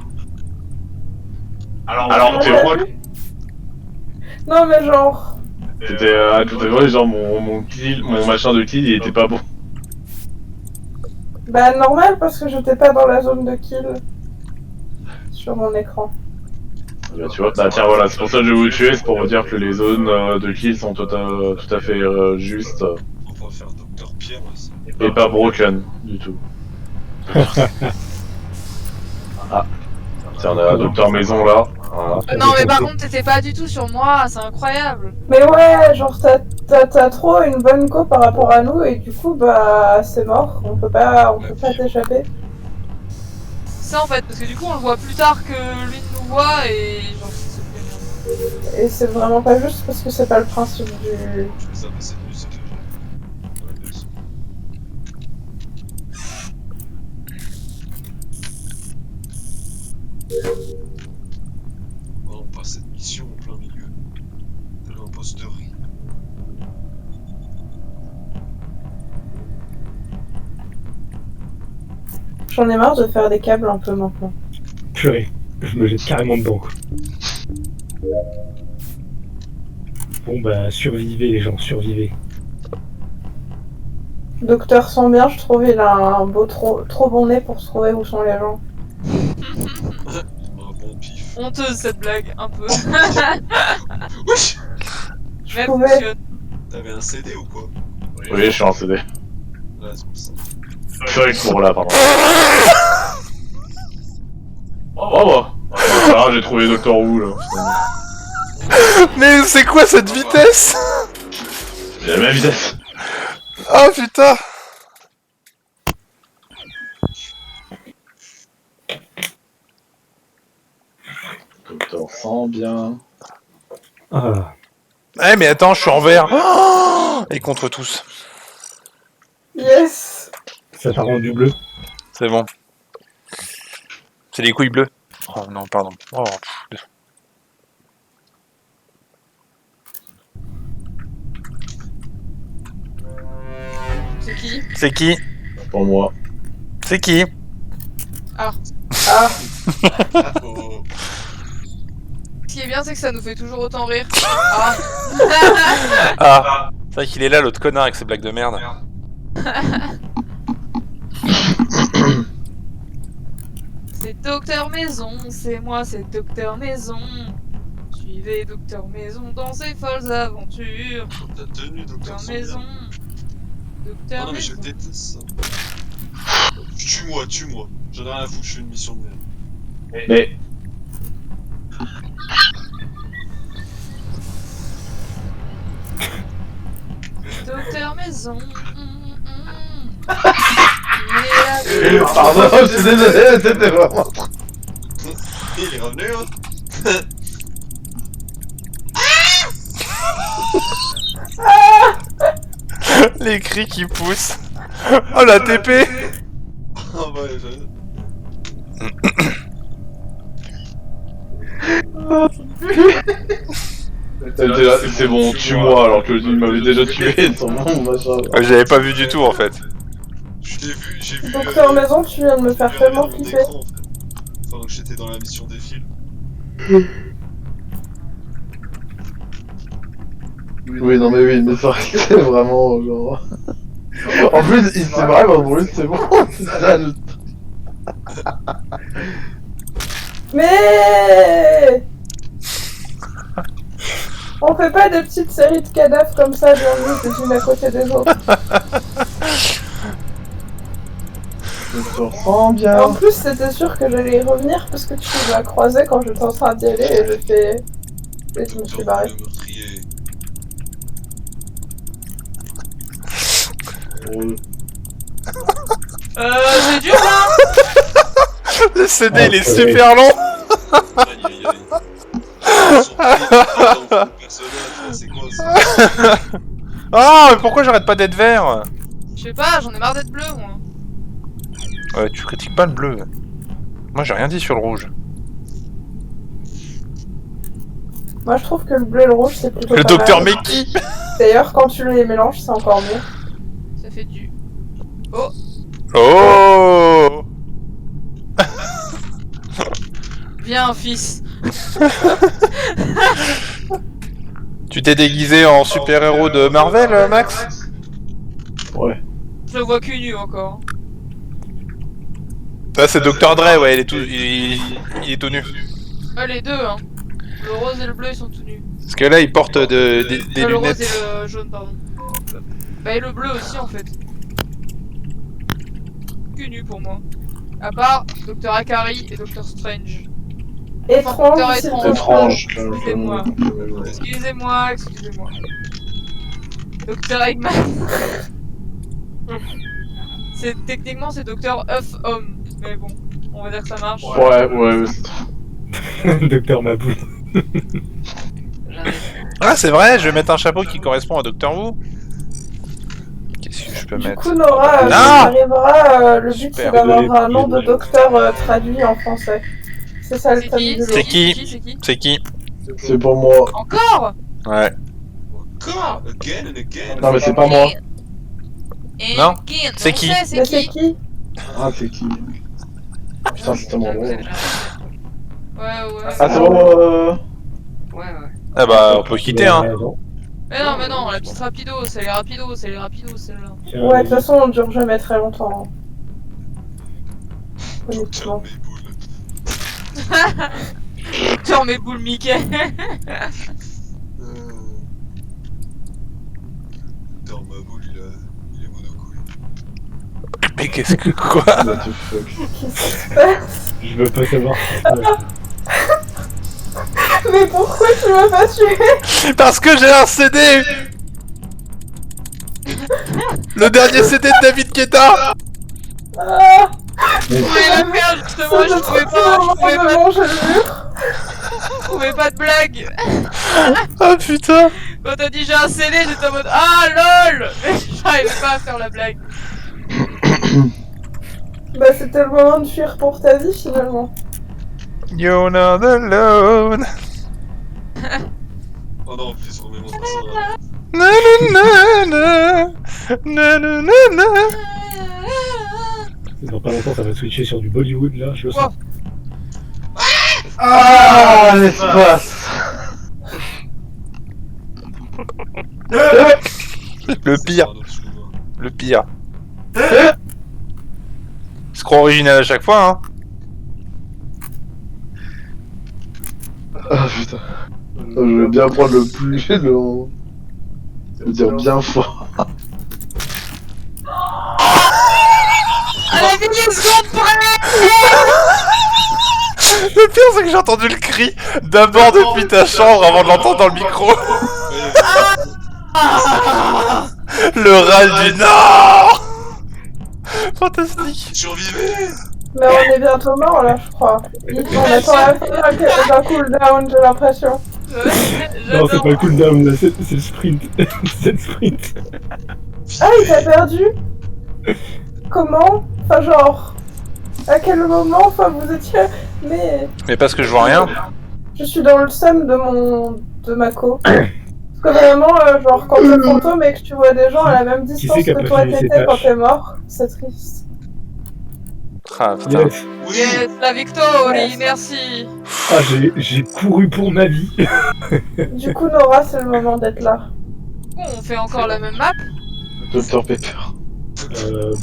Alors, t'es moi... Non, mais genre. C'était tout à l'heure, genre mon machin de kill, il était pas bon. Bah, normal, parce que j'étais pas dans la zone de kill. Sur mon écran. Bah, tu vois, bah tiens, voilà, c'est pour ça que je vais vous tuer, c'est pour vous dire que les zones de kill sont tout à fait justes On pourrait faire Docteur Pierre aussi. et pas broken du tout. Ah, tiens, on a un Docteur Maison là. Voilà. Non, mais par contre, t'étais pas du tout sur moi, c'est incroyable. Mais ouais, genre, t'as trop une bonne go par rapport à nous, et du coup, bah, c'est mort. On peut pas t'échapper. C'est ça en fait, parce que du coup, on le voit plus tard que lui nous voit et genre, c'est bien. Et c'est vraiment pas juste parce que c'est pas le principe du. Je fais ça, mais c'est mieux, c'est que dans la leçon. Oh, on passe cette mission en plein milieu de l'imposterie. J'en ai marre de faire des câbles un peu maintenant. Purée, je me jette carrément dedans, quoi. Bon bah, survivez les gens, survivez. Docteur sent bien, je trouve, il a un beau trop bon nez pour se trouver où sont les gens. Un bon pif. Honteuse cette blague, un peu. Wesh! Je Mais pouvais. fonctionne. T'avais un CD ou quoi? Oui, je suis en CD. Ouais, c'est pour ça. Purée pour là, pardon. Oh bah, ah, j'ai trouvé Docteur Who là. Mais c'est quoi cette vitesse? J'ai la même vitesse. Ah putain! Docteur sent bien. Ah, Eh mais attends, je suis en vert. Oh, et contre tous. Yes! ça t'a rendu bleu. C'est bon. C'est les couilles bleues. Oh non, pardon. Oh, pff. C'est qui? C'est qui? Pour moi. C'est qui? Ah! Oh. Ce qui est bien, c'est que ça nous fait toujours autant rire. Ah. Ah, c'est vrai qu'il est là, l'autre connard avec ses blagues de merde. C'est Docteur Maison, c'est moi, c'est Docteur Maison. Suivez Docteur Maison dans ses folles aventures. Ta tenue, Docteur Docteur Maison. Oh Docteur non, mais je Maison. déteste ça. Tue-moi, tue-moi. J'en ai rien à foutre, je fais une mission de merde. Mais. Docteur Maison. Pardon, je suis désolé, c'était vraiment. Il est revenu, hein. Les cris qui poussent. Oh la TP. Ah ouais, C'est bon, tue-moi alors que il m'avait déjà tué sur mon machin. J'avais pas vu du tout en fait. Je t'ai vu, j'ai vu. Docteur Maison, tu viens de me faire tellement mon kiffer. écran, en fait. Pendant que j'étais dans la mission des fils. Oui, non, mais oui, mais ça c'est vraiment genre. En plus, c'est vrai, en plus, c'est bon, c'est ça le. Mais on fait pas de petites séries de cadavres comme ça, bien vu, les unes à côté des autres. Je te ressens bien. En plus, c'était sûr que j'allais y revenir parce que tu m'as croisé quand j'étais en train d'y aller et j'ai fait. Et je me suis barré. Le meurtrier. C'est dur là. Le CD il est super long. Aïe aïe aïe. C'est quoi ça? Ah, mais pourquoi j'arrête pas d'être vert? Je sais pas, j'en ai marre d'être bleu moi. Ouais, tu critiques pas le bleu. Moi j'ai rien dit sur le rouge. Moi, je trouve que le bleu et le rouge, c'est plutôt. Le pas docteur mal. Meki. D'ailleurs, quand tu les mélanges, c'est encore mieux. Ça fait du. Oh. Viens, fils. Tu t'es déguisé en super-héros de Marvel, Max? Ouais. Je le vois cul nu encore. Ah, c'est Dr. Dre, ouais, il est tout nu. Ah, les deux, hein. Le rose et le bleu, ils sont tout nus. Parce que là, il porte des Le rose lunettes. et le jaune, pardon. Bah, et le bleu aussi, en fait. Cul nu pour moi. À part Dr. Akari et Dr. Strange. Étrange, Docteur s'il te plaît. Étrange. Excusez-moi. Excusez-moi. Dr. Eggman. Techniquement, c'est Dr. Œuf Homme. Mais bon, on va dire que ça marche. Ouais. Docteur Maboul. J'arrive. Ah, c'est vrai, je vais mettre un chapeau qui correspond à Dr. Who. Qu'est-ce que je peux Du mettre? coup, Nora, Non. ça arrivera. Le but, Super. c'est d'avoir un nom de docteur traduit en français. C'est ça le C'est thème qui? du C'est lot. qui? C'est qui? C'est pour moi. Encore? Ouais. Encore? Again and again? Non, mais c'est pas moi. Et Non. qui? C'est On qui? sait, Mais c'est c'est qui? qui? Ah, c'est qui? Putain, c'était mon nom. Ouais. Ah, c'est bon. Ouais. Ah bah, on peut quitter, hein. Mais non, la petite rapido, c'est les rapidos, celle-là. Ouais, de toute façon, on dure jamais très longtemps. Docteur Honnêtement. Mayboul. Docteur mes boules Mickey. Docteur Mayboul, il est monocouille. Mais qu'est-ce que quoi? What the fuck? Qu'est-ce qui se passe? Je veux pas savoir. Mais pourquoi tu m'as pas tué? Parce que j'ai un CD. Le dernier CD de David Guetta. Ah, Je voulais la faire justement, ça je me trouvais de pas, manger le mur. je trouvais pas de blague. Ah putain. Quand t'as dit j'ai un CD, j'étais en mode ah lol. Mais j'arrivais pas à faire la blague. Bah, c'était le moment de fuir pour ta vie finalement. You're not alone. Oh non, en plus, on met mon personnage. Nanana, nanana. Dans pas longtemps, ça va switcher sur du Bollywood là, je le sens. Ah, l'espace. Le pire, le pire. Se croit original à chaque fois, hein. Ah putain. Je vais bien prendre le plus. Je vais dire bien fort. À la minute près. Le pire, c'est que j'ai entendu le cri d'abord depuis ta chambre avant de l'entendre dans le micro. Le râle du Nord. Fantastique. Survivez! Mais on est bientôt mort là, je crois. On attend la fin d'un cooldown, j'ai l'impression. Non, c'est pas le cooldown là, c'est le sprint. C'est le sprint. Ah, il t'a perdu? Comment? Enfin, genre. À quel moment? Enfin, vous étiez. Mais. Mais parce que je vois rien. Je suis dans le seum de ma co. Parce que vraiment, genre, quand t'es fantôme et que tu vois des gens à la même Qui distance c'est qui a que pas toi fini ses t'étais quand tâches? t'es mort, c'est triste. Ah putain. Yes. Oui! Yes, la victoire, merci. Ah, j'ai couru pour ma vie. Du coup, Nora, c'est le moment d'être là. Bon, on fait encore la même map. Dr Pepper.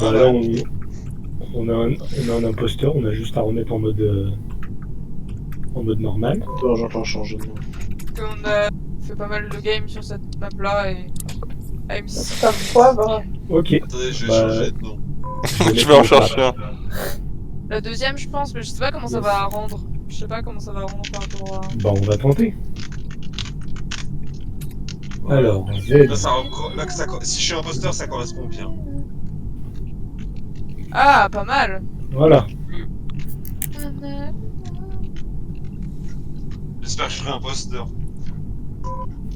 Bah là, on a un imposteur, on a juste à remettre en mode normal. Non, j'entends changer de nom. Parce qu'on a fait pas mal de games sur cette map là et. I'm C'est un poivre. Ok. Attendez, je vais Bah, changer de nom. Je vais en chercher un. La deuxième, je pense, mais je sais pas comment ça va rendre. Je sais pas comment ça va rendre par rapport à. Bah, on va tenter. Voilà. Alors, Là, si je suis imposteur, ça correspond bien. Ah, pas mal. Voilà. J'espère que je serai imposteur.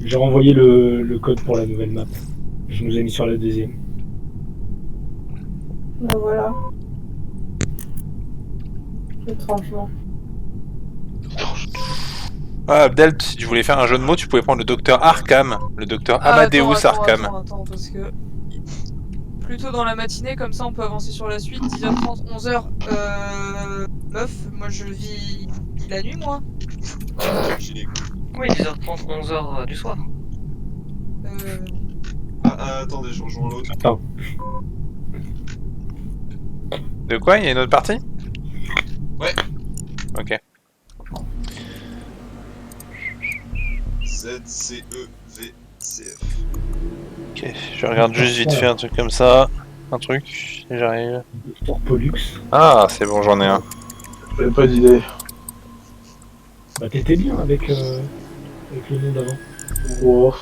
J'ai renvoyé le code pour la nouvelle map. Je nous ai mis sur la deuxième. Ben voilà. Étrangement. Ah, Abdel, si tu voulais faire un jeu de mots, tu pouvais prendre le docteur Arkham. Le docteur Amadeus Arkham. Attends, parce que. Plutôt dans la matinée, comme ça on peut avancer sur la suite. 10h30, 11h. Meuf, moi je vis dit la nuit, moi. Gynéco. Oui, 10h30, 11h du soir. Euh... Attendez, je rejoins l'autre. Attends. De quoi? Il y a une autre partie? Ouais. Ok. ZCEVCF. Ok, je regarde juste vite fait un truc comme ça. Un truc, si j'arrive. Docteur Pollux. Ah, c'est bon, j'en ai un. J'ai pas d'idée. Bah t'étais bien avec le nom d'avant. Oh.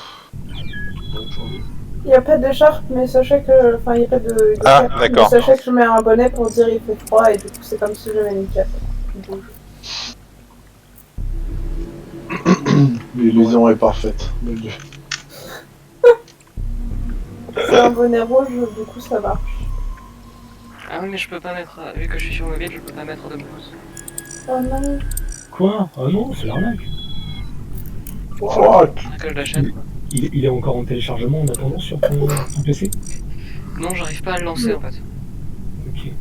Il n'y a pas d'écharpe, mais sachez que. Enfin, il n'y a pas de. Ah, cap, d'accord. mais sachez que je mets un bonnet pour dire il fait froid et du coup, c'est comme si j'avais une cape qui bouge. L'illusion est parfaite. C'est un bonnet rouge, du coup, ça marche. Ah oui, mais je peux pas mettre. Vu que je suis sur mobile, je peux pas mettre de blouse. Oh non. Quoi? Ah non, c'est l'arnaque. Fuck. Faudrait que je l'achète. Il est encore en téléchargement en attendant sur ton PC? Non, j'arrive pas à le lancer en fait. Ok.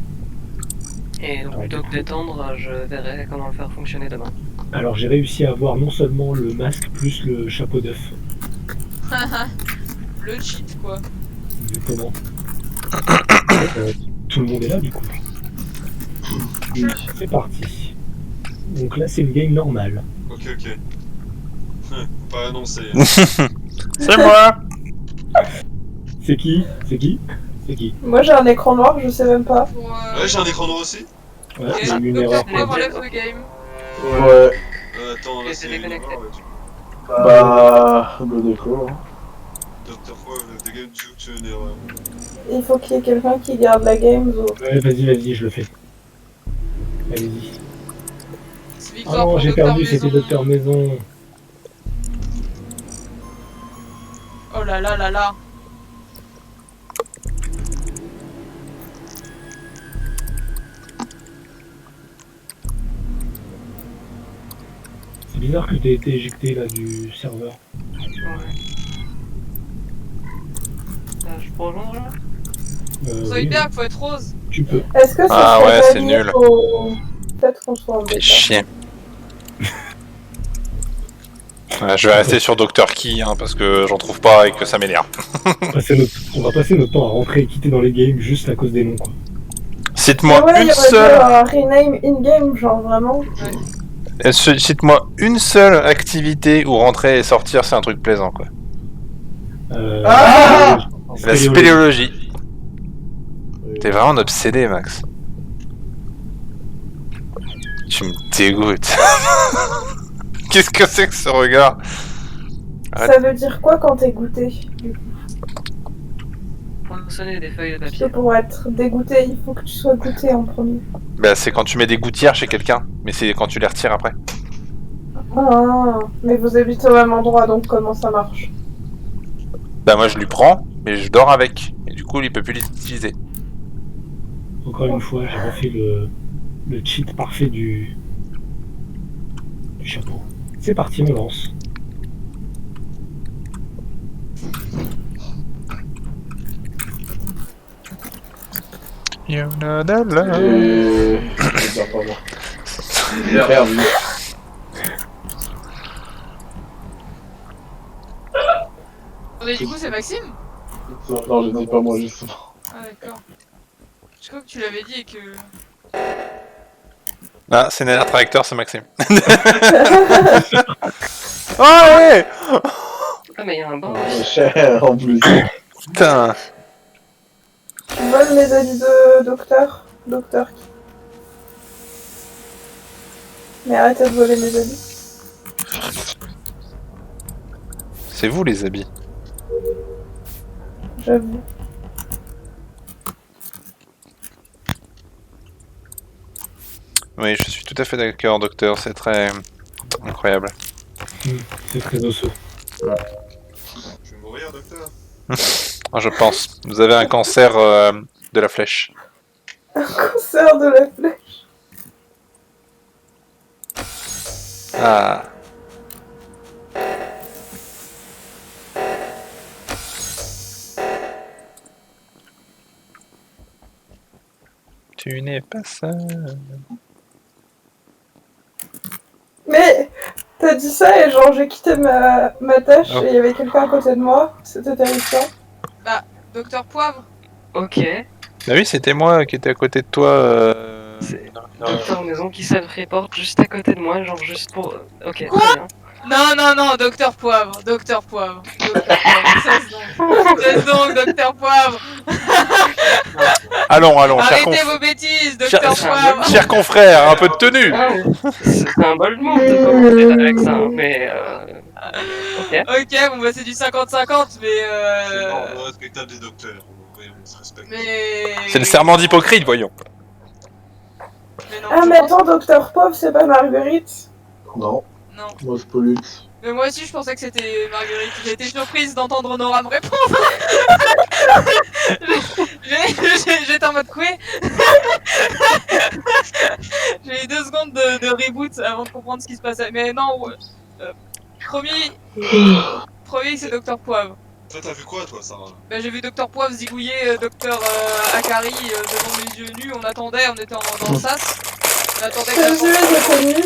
Et donc, plutôt que d'étendre, je verrai comment le faire fonctionner demain. Alors j'ai réussi à avoir non seulement le masque plus le chapeau d'œuf. Le cheat, quoi. Exactement. Tout le monde est là du coup. Oui. C'est parti. Donc là c'est une game normale. Ok. Faut pas annoncer. C'est moi! C'est qui? C'est qui? C'est qui? Moi, j'ai un écran noir, je sais même pas. Pour, Ouais, j'ai un écran noir aussi. Ouais, ok, il y a eu une erreur. Docteur Poivre enlève le game. Ouais. Attends, là Et c'est c'est déconnecté. Bah. Go déco. Docteur Poivre, the game due to une erreur. Il faut qu'il y ait quelqu'un qui garde la game. Ouais, vas-y, je le fais. Allez-y. C'est Ah victoire non, pour j'ai Docteur perdu, Maison. c'était Docteur Maison. Oh là là là là. C'est bizarre que t'aies été éjecté là du serveur. Ouais. Je peux rejoindre là Soyez Oui, bien, faut être rose. tu peux. Est-ce que ça Ah serait ouais, pas c'est lié nul. Peut-être qu'on soit en Fais bêta. chier. Ouais, je vais rester sur Dr. Key, hein, parce que j'en trouve pas et que ça m'énerve. On va passer notre temps à rentrer et quitter dans les games juste à cause des noms quoi. Cite-moi Ouais, il une y aurait seule. dû un rename in-game, genre vraiment. Cite-moi une seule activité où rentrer et sortir c'est un truc plaisant quoi. Ah La spéléologie. T'es vraiment un obsédé, Max. Tu me dégoûtes. Qu'est-ce que c'est que ce regard? Arrête. Ça veut dire quoi quand t'es goûté? Poinçonner des feuilles de Parce que papier. pour être dégoûté, il faut que tu sois goûté en premier. Bah c'est quand tu mets des gouttières chez quelqu'un, mais c'est quand tu les retires après. Ah, mais vous habitez au même endroit, donc comment ça marche? Bah moi je lui prends, mais je dors avec. Et du coup il peut plus les utiliser. Encore une fois, j'ai refait le cheat parfait du chapeau. C'est parti, on lance. You know the love. Et. C'est pas moi. J'ai perdu. Mais du coup, c'est Maxime? Non, je dis pas moi justement. Ah, d'accord. Je crois que tu l'avais dit et que. Ah, c'est Nélar Trajecteur, c'est Maxime. Oh ouais. Ah, mais il y a un banc. Cher en plus. Putain. Tu voles les habits de docteur? Docteur qui? Mais arrêtez de voler mes habits. C'est vous les habits. J'avoue. Oui, je suis tout à fait d'accord, docteur, c'est très incroyable. C'est très osseux. Je vais mourir, docteur. Ah, je pense. Vous avez un cancer de la flèche. Un cancer de la flèche. Ah. Tu n'es pas seul. t'as dit ça et genre j'ai quitté ma tâche Oh. et il y avait quelqu'un à côté de moi. C'était terrifiant. Docteur Poivre. Ok. Bah oui, c'était moi qui étais à côté de toi. C'est non. Docteur Maison qui self-report juste à côté de moi, genre juste pour. Ok, Quoi très bien. Non, Docteur Poivre. Docteur Poivre. Docteur Poivre. Cesse donc. Cesse donc, Docteur Poivre. Allons, Arrêtez vos bêtises, Docteur cher- Poivre. cher confrère, un peu de tenue. Ah, c'est un bold move de commencer avec ça, mais ok. Ok, bon bah c'est du 50-50, mais C'est mort de respectable des docteurs. Oui, on se respecte. Mais... C'est le serment d'Hypocrite, voyons. Mais non, Ah, je mais pense- attends, Docteur Pop, c'est pas Marguerite? Non, Non. moi c'est Pollux. Mais moi aussi je pensais que c'était Marguerite. J'ai été surprise d'entendre Nora me répondre. J'étais en mode coué. J'ai eu 2 secondes de reboot avant de comprendre ce qui se passait. Mais non, ouais. Promis que c'est Docteur Poivre. Toi, t'as vu quoi, toi, Sarah? Bah, j'ai vu Docteur Poivre zigouiller Docteur Akari devant mes yeux nus. On attendait, on était dans le sas. On attendait que Ses la yeux étaient nus.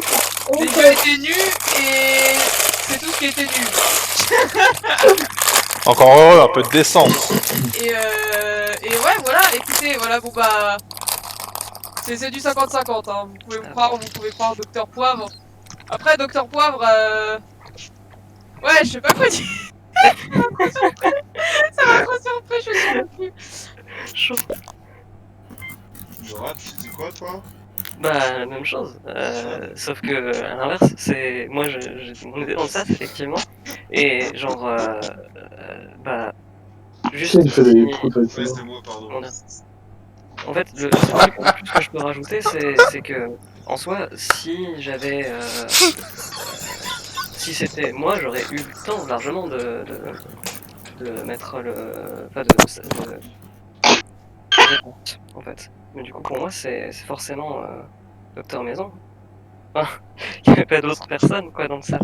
Les yeux étaient nus et c'est tout ce qui était nu. Encore heureux, un peu de décence. Et ouais, voilà, écoutez, voilà, bon bah... C'est du 50-50, hein. Vous pouvez me croire ou vous pouvez croire Docteur Poivre. Après, Docteur Poivre, ouais, je sais pas quoi dire. Ça m'a trop surpris, je suis sûre plus. Chaud. Nora, tu dis quoi, toi? Bah, la même chose. Sauf que, à l'inverse, c'est. Moi, on était dans le sas, effectivement. Et, genre, bah. Juste. Qui fait des si- propos de Ouais, ça? c'est moi, pardon. On a- En fait, le seul truc en plus que je peux rajouter, c'est que, en soi, si j'avais. Si c'était moi, j'aurais eu le temps largement de mettre le. Enfin, de réponse, en fait. Mais du coup, pour moi, c'est forcément Docteur Maison. Enfin, il n'y avait pas d'autres personnes, quoi, dans le sas.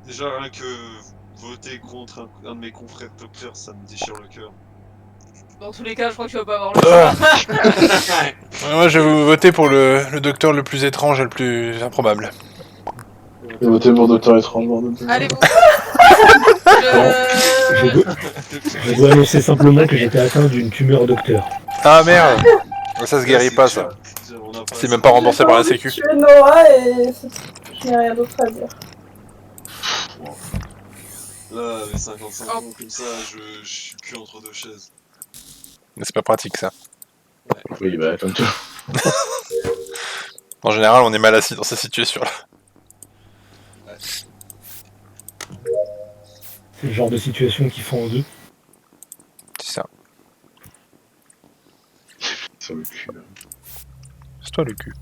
Déjà, rien que voter contre un de mes confrères docteurs, ça me déchire le cœur. Dans tous les cas, je crois que tu vas pas avoir le choix. Moi, je vais voter pour le docteur le plus étrange et le plus improbable. J'ai voté pour Docteur Étrange. bordel. Allez, bon. Je dois annoncer simplement que j'étais atteint d'une tumeur docteur. Ah merde. Ça se guérit pas, ça. On a C'est même pas remboursé par la sécu. Je suis Nora et je n'ai rien d'autre à dire. Là, avec 55 ans comme ça, je suis plus entre deux chaises. Mais c'est pas pratique, ça. Oui, bah, comme tout. En général, on est mal assis dans ces situations-là. C'est le genre de situation qui font en deux. C'est ça. Sur le cul. là. C'est toi le cul.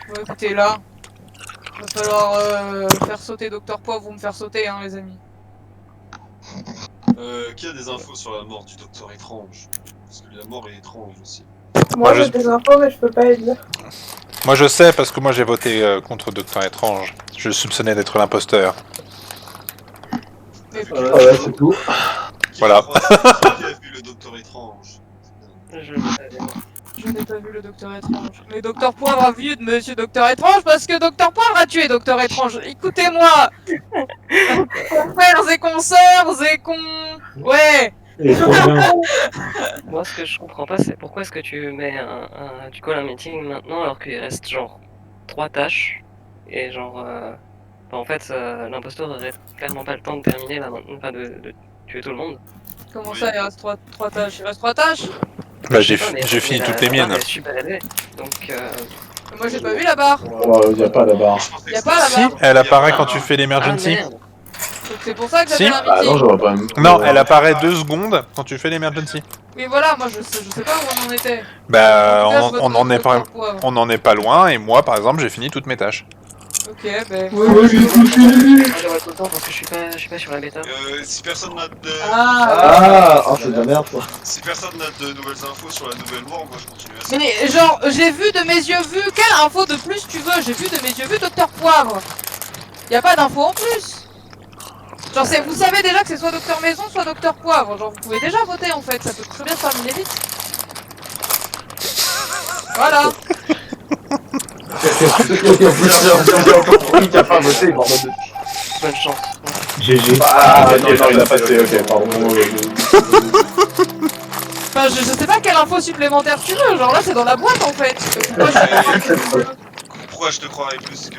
Bon, écoutez, là, va falloir faire sauter Docteur Poivre ou me faire sauter, hein, les amis. Qui a des infos sur la mort du Docteur Étrange? Parce que la mort est étrange aussi. Moi, je- j'ai des infos, mais je peux pas les dire. Moi je sais parce que moi j'ai voté contre Docteur Étrange. Je le soupçonnais d'être l'imposteur. Mais Qui Ouais, c'est tout. Voilà. a vu le Docteur Étrange? Je l'ai pas vu, moi. je n'ai pas vu le Docteur Étrange. Mais Docteur Poivre a vu de Monsieur Docteur Étrange parce que Docteur Poivre a tué Docteur Étrange. Écoutez-moi, frères et consoeurs et Ouais. Et trop bien. Moi, ce que je comprends pas, c'est pourquoi est-ce que tu mets tu colles un meeting maintenant alors qu'il reste genre 3 tâches et genre en fait l'imposteur aurait clairement pas le temps de terminer là maintenant, enfin de tuer tout le monde. Comment Oui. ça, il reste trois tâches? Il reste 3 tâches? Bah Je sais pas, mais fini la toutes les barre miennes. est super élevée, donc Moi j'ai pas vu la barre. Y a pas la barre. Y a pas la Si, barre. elle apparaît quand tu Ah. fais ah l'emergency. merde. Donc c'est pour ça que Si. j'appelle un Ah non, meeting. je vois pas. Non, elle apparaît 2 secondes quand tu fais l'emergency. Oui voilà, moi je sais pas où on en était. Bah, En tout cas, je vote on en est pas, Docteur Poivre. on en est pas loin. Et moi, par exemple, j'ai fini toutes mes tâches. Ok, ben. Moi, j'aurais tout le temps parce que je suis pas sur la bêta. Si personne n'a de... Ah. Ah, c'est de la merde ça. Si personne n'a de nouvelles infos sur la nouvelle mort, moi je continue à ça. Mais genre, j'ai vu de mes yeux vus. Quelle info de plus tu veux? J'ai vu de mes yeux vus Docteur Poivre. Y a pas d'info en plus. Genre, vous savez déjà que c'est soit Docteur Maison, soit Docteur Poivre. Genre, vous pouvez déjà voter en fait. Ça peut très bien se terminer vite. Voilà. J'ai encore compris qu'il a pas voté, bordel de... Bonne chance. GG. Ah, ok, non, il a passé, ok, pardon. Enfin, je sais pas quelle info supplémentaire tu veux. Genre là, c'est dans la boîte en fait. Pourquoi je te croirais plus que...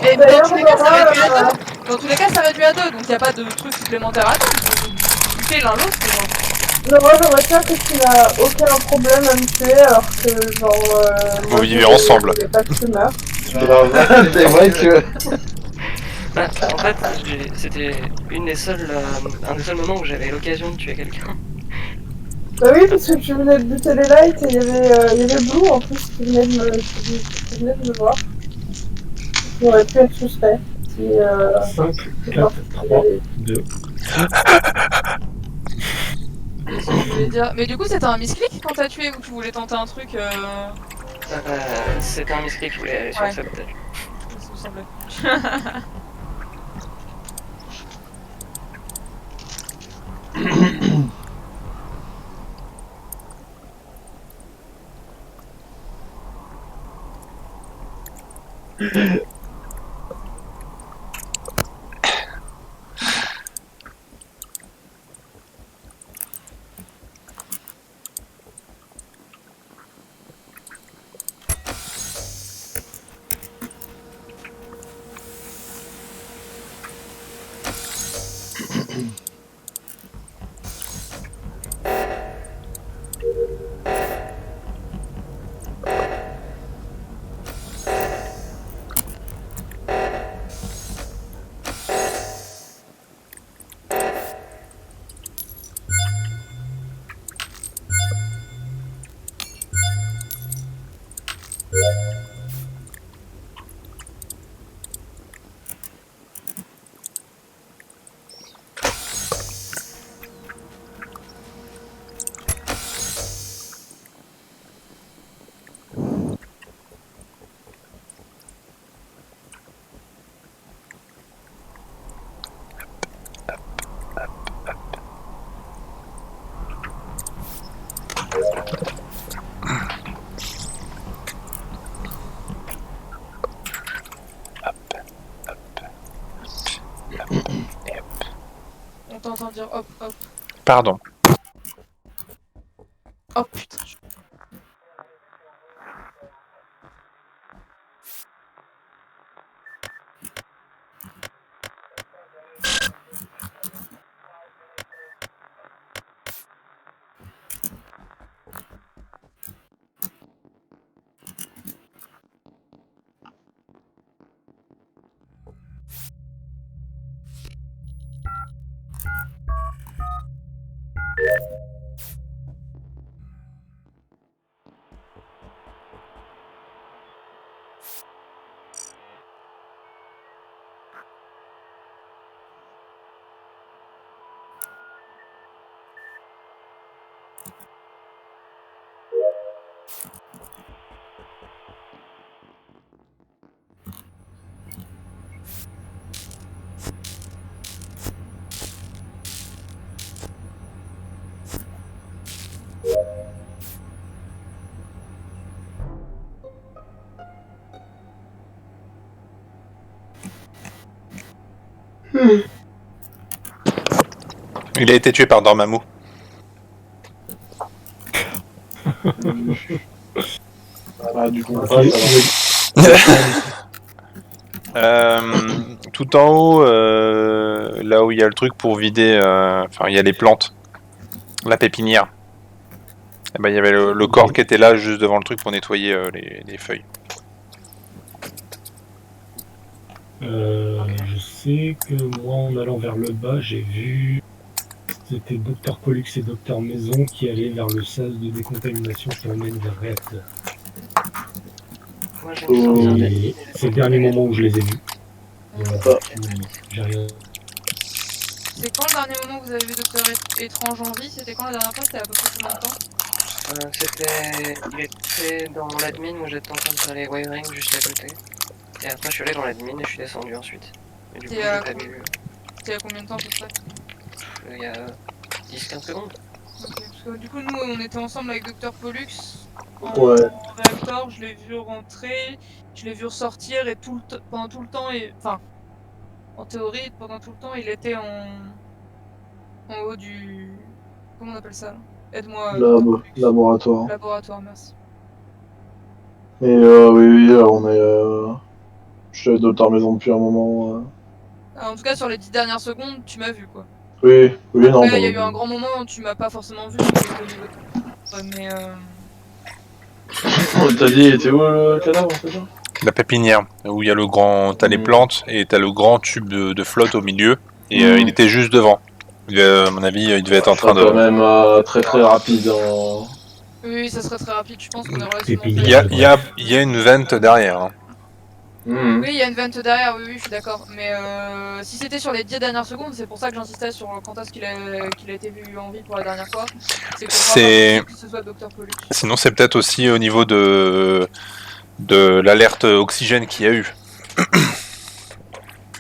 Et dans D'ailleurs, tous les cas, ça réduit à 2. Dans tous les cas, ça réduit à 2. Donc y a pas de truc supplémentaire à attendre. Tu fais l'un l'autre. Genre. Non, moi, je retiens que tu n'as aucun problème à me tuer, alors que, genre... Vous vivez ensemble. Je pas que tu meurs. C'est vrai que... Bah, en fait, c'était un des seuls moments où j'avais l'occasion de tuer quelqu'un. Bah oui, parce que tu venais de buter les lights et il y avait Blue en plus qui venait de me voir. Il aurait pu être suspect. Si, 5, 4, 3, 2. Je voulais dire. Mais du coup, c'était un misclick quand t'as tué ou tu voulais tenter un truc C'était un misclick, je voulais aller sur le sabotage. Ça me semblait. On t'entend dire hop hop. Pardon. Oh putain. Il a été tué par Dormammu. Bah, du coup, Ok, ça va. Tout en haut, là où il y a le truc pour vider, enfin il y a les plantes, la pépinière. Et ben, il y avait le corps qui était là juste devant le truc pour nettoyer les feuilles. Je sais que moi, en allant vers le bas, j'ai vu. C'était Dr Pollux et Dr Maison qui allaient vers le sas de décontamination qui emmène vers réacteur. Moi, je vais me sortir de Et c'est le dernier moment où je les ai vus. Ah. J'ai rien. C'est quand le dernier moment que vous avez vu Docteur Étrange en vie? C'était quand la dernière fois? C'était à peu près combien de temps? Il était dans l'admin où j'étais en train de faire les wiring juste à côté. Et après, je suis allé dans l'admin et je suis descendu ensuite. Et du coup, T'es j'ai à pas vu C'était à combien de temps à peu près? il y a 10-15 secondes. Ok, parce que du coup, nous, on était ensemble avec Dr Pollux en Ouais. réacteur, je l'ai vu rentrer, je l'ai vu ressortir, et pendant tout le temps, enfin, en théorie, pendant tout le temps, il était en haut du... Comment on appelle ça là? Aide-moi, Dr Pollux. Laboratoire. Laboratoire, merci. Et oui, on est. Je suis de ta maison depuis un moment. En tout cas, sur les 10 dernières secondes, tu m'as vu, quoi. Oui, non. Ouais, il y a eu un grand moment où tu m'as pas forcément vu, j'étais au niveau de... Mais T'as dit, il était où le cadavre, c'est ça? La pépinière, où il y a le grand, t'as les plantes et t'as le grand tube de flotte au milieu, et il était juste devant. À mon avis, il devait être en train de. quand même très très rapide. En... oui, ça serait très rapide, je pense qu'on est relativement... Pépinière. Il y a une vente derrière. Hein. Mhm. Oui, il y a une vente derrière, oui, je suis d'accord. Mais si c'était sur les 10 dernières secondes, c'est pour ça que j'insistais sur quand est-ce qu'il a été vu en vie pour la dernière fois. C'est que C'est- que ce soit Dr Pollux. Sinon, c'est peut-être aussi au niveau de l'alerte oxygène qu'il y a eu.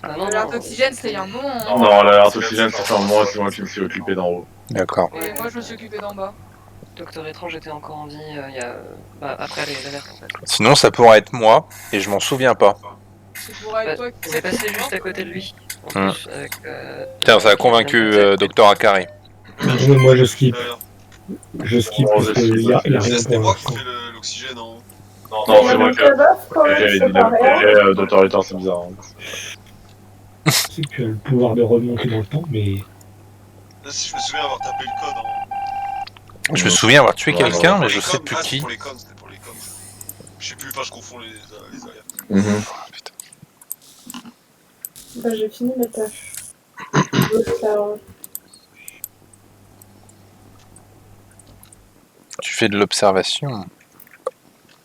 Ah non, L'alerte non. d'oxygène, c'était il y a un moment. Hein. Non, l'alerte oxygène, ça fait un mois, c'est moi qui me suis occupé d'en haut. D'accord. Et moi, je me suis occupé d'en bas. Docteur Étrange était encore en vie il y a... après les alertes en fait. Sinon, ça pourrait être moi, et je m'en souviens pas. C'est pour être toi qui C'est passé juste à côté de lui. En plus, avec, Tiens, ça a convaincu Dr Akari. Moi, je skip. Je skip Bon, parce qu'il y a rien C'était pour moi qui l'instant. fais l'oxygène en haut. Non, c'est moi le qui cadavre quand même, ai c'est dit pas rien. Docteur Luthor, c'est bizarre. Hein. C'est que tu as le pouvoir de remonter dans le temps, mais Là, si je me souviens avoir tapé le code en... Je me souviens avoir tué Ouais, quelqu'un, Pour mais les je sais coms. plus Ah, qui. c'était pour les coms, c'était pour les coms. Je sais plus, enfin je confonds les alertes. Mhm. Bah, j'ai fini mes tâches. J'espère. Tu fais de l'observation.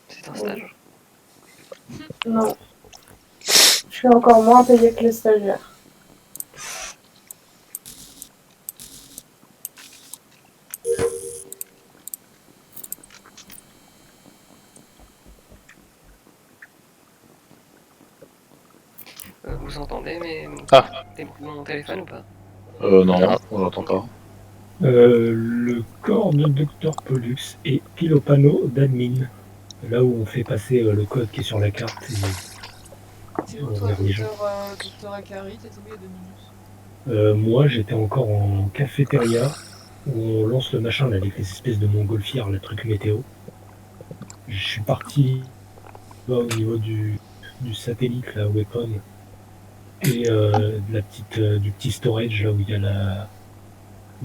c'est un stage. Non. Je suis encore moins payée que les stagiaires. Vous entendez mon téléphone ou pas? Non, on l'entend pas. le corps de Dr Pollux est pile au panneau d'admin. Là où on fait passer le code qui est sur la carte. C'est où toi, Dr Akari? T'étais où il y a 2 minutes? Moi, j'étais encore en cafétéria où on lance le machin là, avec les espèces de montgolfières, le truc météo. Je suis parti là, au niveau du satellite, là, Weapon, et du petit storage là où il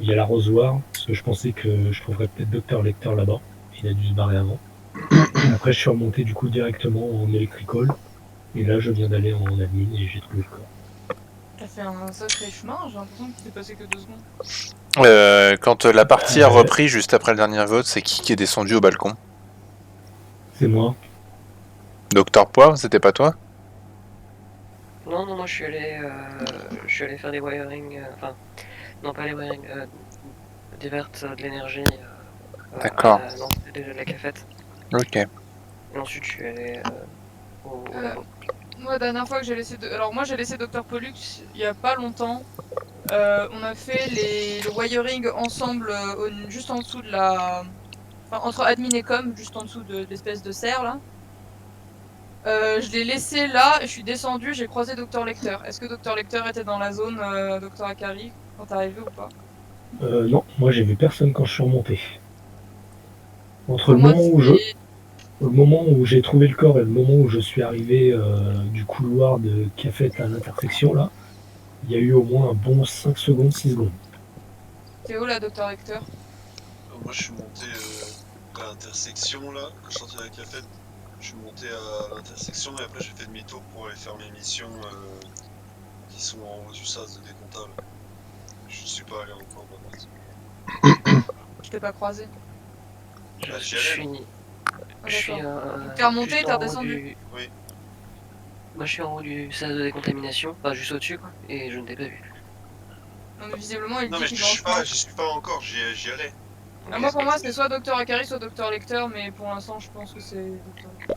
y a l'arrosoir, parce que je pensais que je trouverais peut-être Docteur Lecter là-bas. Il a dû se barrer avant. Après, je suis remonté du coup directement en electrical, et là, je viens d'aller en admin et j'ai trouvé le corps. T'as fait un sacré chemin, j'ai l'impression qu'il s'est passé que 2 secondes. Quand la partie a repris juste après le dernier vote, c'est qui est descendu au balcon? C'est moi. Docteur Poivre, c'était pas toi? Non, moi je suis allé faire des wiring, enfin, non pas les wiring, divertes de l'énergie D'accord. à l'entrée de la cafette. Ok. Et ensuite je suis allé Moi, la dernière fois que j'ai laissé... Alors moi, j'ai laissé Dr Pollux il y a pas longtemps. On a fait le wiring ensemble, juste en dessous de la... Enfin, entre admin et com, juste en dessous de l'espèce de serre, là. Je l'ai laissé là, je suis descendu, j'ai croisé Dr Lecter. Est-ce que Dr Lecter était dans la zone Dr Akari quand t'es arrivé ou pas? Non, moi j'ai vu personne quand je suis remonté. Entre Pour moi, le moment où j'ai trouvé le corps et le moment où je suis arrivé du couloir de cafette à l'intersection, là, il y a eu au moins un bon 5 secondes, 6 secondes. t'es où là, docteur Hector? Moi, je suis monté à l'intersection là, quand je sortais de la cafette. Je suis monté à l'intersection et après j'ai fait demi-tour pour aller faire mes missions qui sont en haut du sas de décomptable. Je suis pas allé encore maintenant. Je t'ai pas croisé. Bah, Je j'y allais, suis. Ah, Je suis d'accord. T'es remonté, juste t'es en haut redescendu. Oui. Moi, je suis en haut du sas de décontamination, enfin juste au-dessus, quoi, et je ne t'ai pas vu. Non, mais visiblement, il Non dit mais qu'il j'y est en suis chemin. j'y suis pas encore, j'y allais. Ah, moi, pour moi, c'est soit docteur Akari, soit docteur Lecter, mais pour l'instant, je pense que c'est docteur Lecter.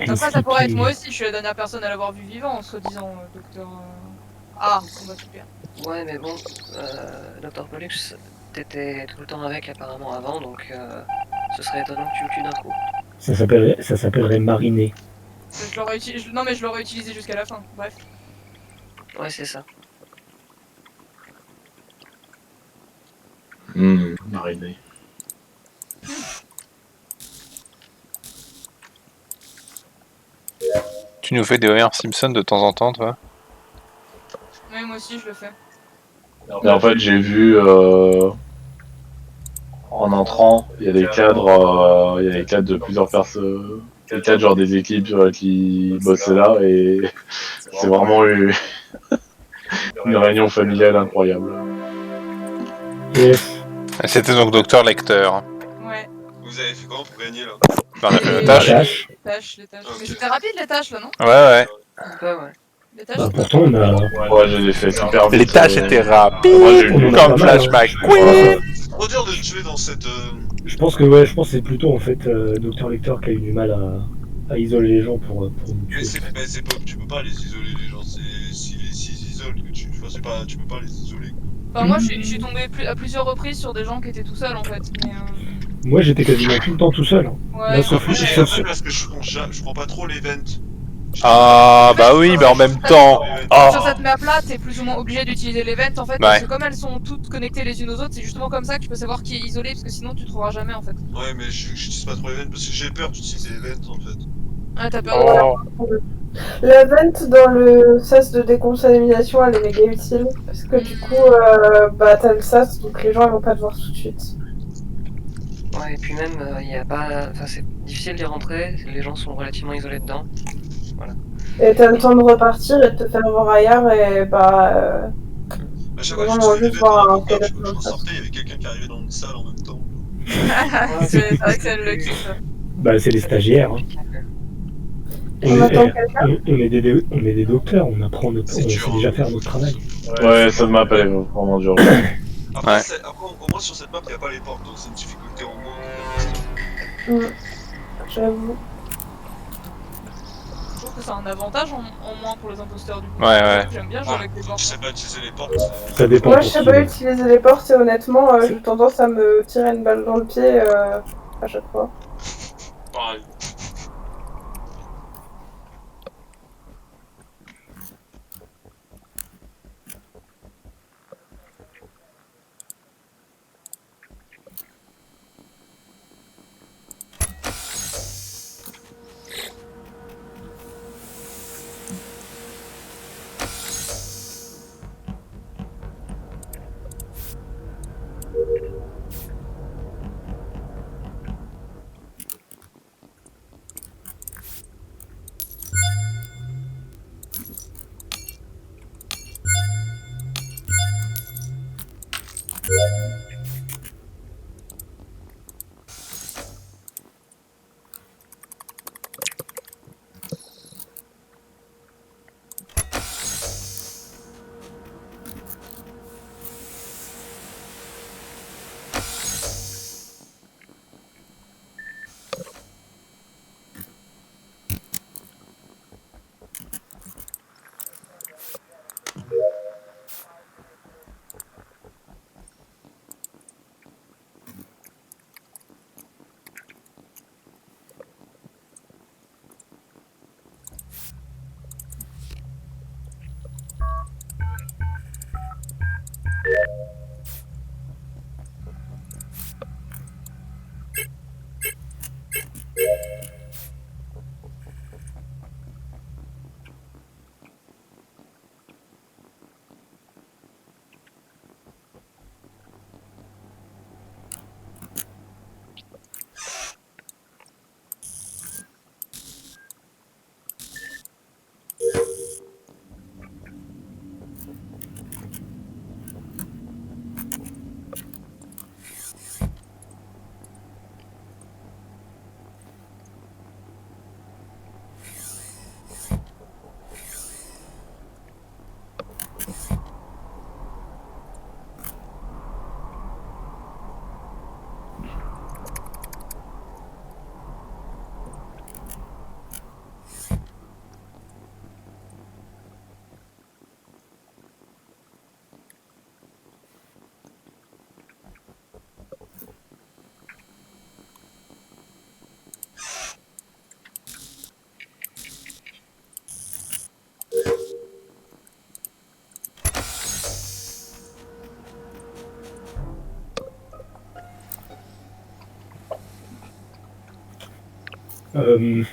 Après, ça pourrait être moi aussi, je suis la dernière personne à l'avoir vu vivant, soi-disant, docteur... Ah, bon bah super. Ouais, mais bon, Dr. Pollux, t'étais tout le temps avec apparemment avant, donc ce serait étonnant que tu le tues d'un coup. Ça s'appellerait mariner. Non, mais je l'aurais utilisé jusqu'à la fin, bref. Ouais, c'est ça. Mariné. Tu nous fais des Homer Simpson de temps en temps, toi? Mais moi aussi, je le fais. Et en fait, j'ai vu en entrant, il y a des cadres, de plusieurs personnes, des cadres genre des équipes qui bossaient là, et c'est vraiment une réunion familiale incroyable. Yes. C'était donc docteur Lecter. Ouais. Vous avez fait comment pour gagner là? Bah, on a fait nos Et- tâches. Tâche. Les tâches. Ok. Mais c'était rapide les tâches là, non? Ouais. Ouais. Les tâches, Bah, c'était pourtant, on a. Ouais, j'ai fait super vite. Les tâches étaient rapides, Moi, j'ai eu On en a comme pas mal, flashback. hein. Oui. C'est trop dur de le tuer dans cette. Je pense que c'est plutôt en fait Dr Lecter qui a eu du mal à isoler les gens pour nous Mais tuer. c'est pas. Tu peux pas les isoler les gens, s'ils isolent que tu. Enfin, c'est pas. Tu peux pas les isoler. Enfin, moi, je suis tombé à plusieurs reprises sur des gens qui étaient tout seuls en fait. Mais, Moi j'étais quasiment tout le temps tout seul. Hein. ouais, Là, sauf- Après, sauf- parce que je prends pas trop l'event. Ah bah oui, mais en même temps. Oh. Sur cette map là, t'es plus ou moins obligé d'utiliser l'event en fait, Ouais. parce que comme elles sont toutes connectées les unes aux autres, c'est justement comme ça que tu peux savoir qui est isolé, parce que sinon tu trouveras jamais en fait. Ouais, mais j'utilise pas trop l'event parce que j'ai peur d'utiliser l'event en fait. Ah, t'as peur de Oh. La vente dans le sas de décontamination, elle est méga utile. Parce que du coup, bah t'as le sas, donc les gens ils vont pas te voir tout de suite. Ouais, et puis même, il y a pas. Enfin, c'est difficile d'y rentrer, les gens sont relativement isolés dedans. Et t'as le temps de repartir et de te faire voir ailleurs et bah. À chaque Les fois gens que vont j'utilisais juste l'event voir dans un la porte, téléphone je en m'en face. sortais, il y avait quelqu'un qui arrivait dans une salle en même temps. c'est vrai que c'est le kiff ça. Bah c'est les stagiaires. Hein. On attend quelqu'un. On est des docteurs, on sait déjà faire notre travail. Ouais, ça m'appelle vraiment dur. Après, Ouais. après, au moins sur cette map, il n'y a pas les portes, donc c'est une difficulté en moins. J'avoue. Je trouve que c'est un avantage en moins pour les imposteurs du coup. Ouais. J'aime bien jouer avec des Tu portes. sais pas utiliser les portes. Ça dépend. Moi pour je sais qui, pas utiliser les portes et honnêtement, j'ai tendance à me tirer une balle dans le pied à chaque fois. Pareil.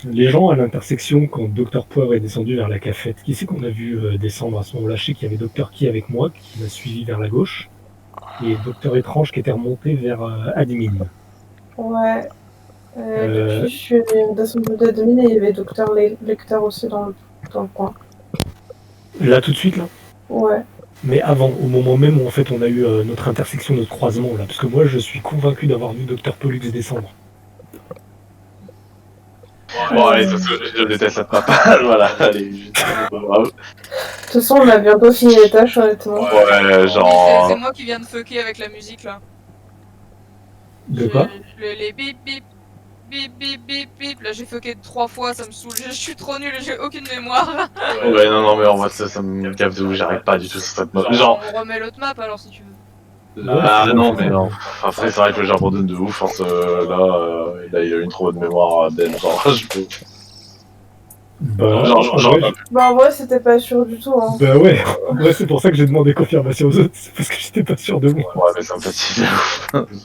Les gens à l'intersection, quand Dr Poivre est descendu vers la cafette, qui c'est qu'on a vu descendre à ce moment-là? Je sais qu'il y avait Dr Key avec moi, qui m'a suivi vers la gauche, et Dr Étrange qui était remonté vers Admin. Ouais. Depuis, je suis descendu d'admin et il y avait Dr Lecter aussi dans le coin. Là, tout de suite, là? Ouais. Mais avant, au moment même où en fait on a eu notre intersection, notre croisement, là, parce que moi je suis convaincu d'avoir vu Dr Pollux descendre. Bon, allez, je déteste cette map. Voilà, allez, bravo. De toute façon, on a bientôt fini les tâches, honnêtement. Ouais, genre. C'est moi qui viens de fucker avec la musique là. De quoi? Les bip bip bip bip bip bip. Là j'ai fucké 3 fois, ça me saoule. Je suis trop nul, j'ai aucune mémoire. Ouais, non, mais en vrai, ça me cave de ouf, j'arrive pas du tout sur cette map. Genre. On remet l'autre map alors si tu veux. Ah non, mais non. Après, c'est vrai que j'abandonne de ouf. Là, il a une trop bonne mémoire d'elle. Genre, je peux. Bah, en vrai, c'était pas sûr du tout. Hein. Bah, ouais, en vrai, c'est pour ça que j'ai demandé confirmation aux autres, c'est parce que j'étais pas sûr de moi. Ouais, mais ça me fatigue.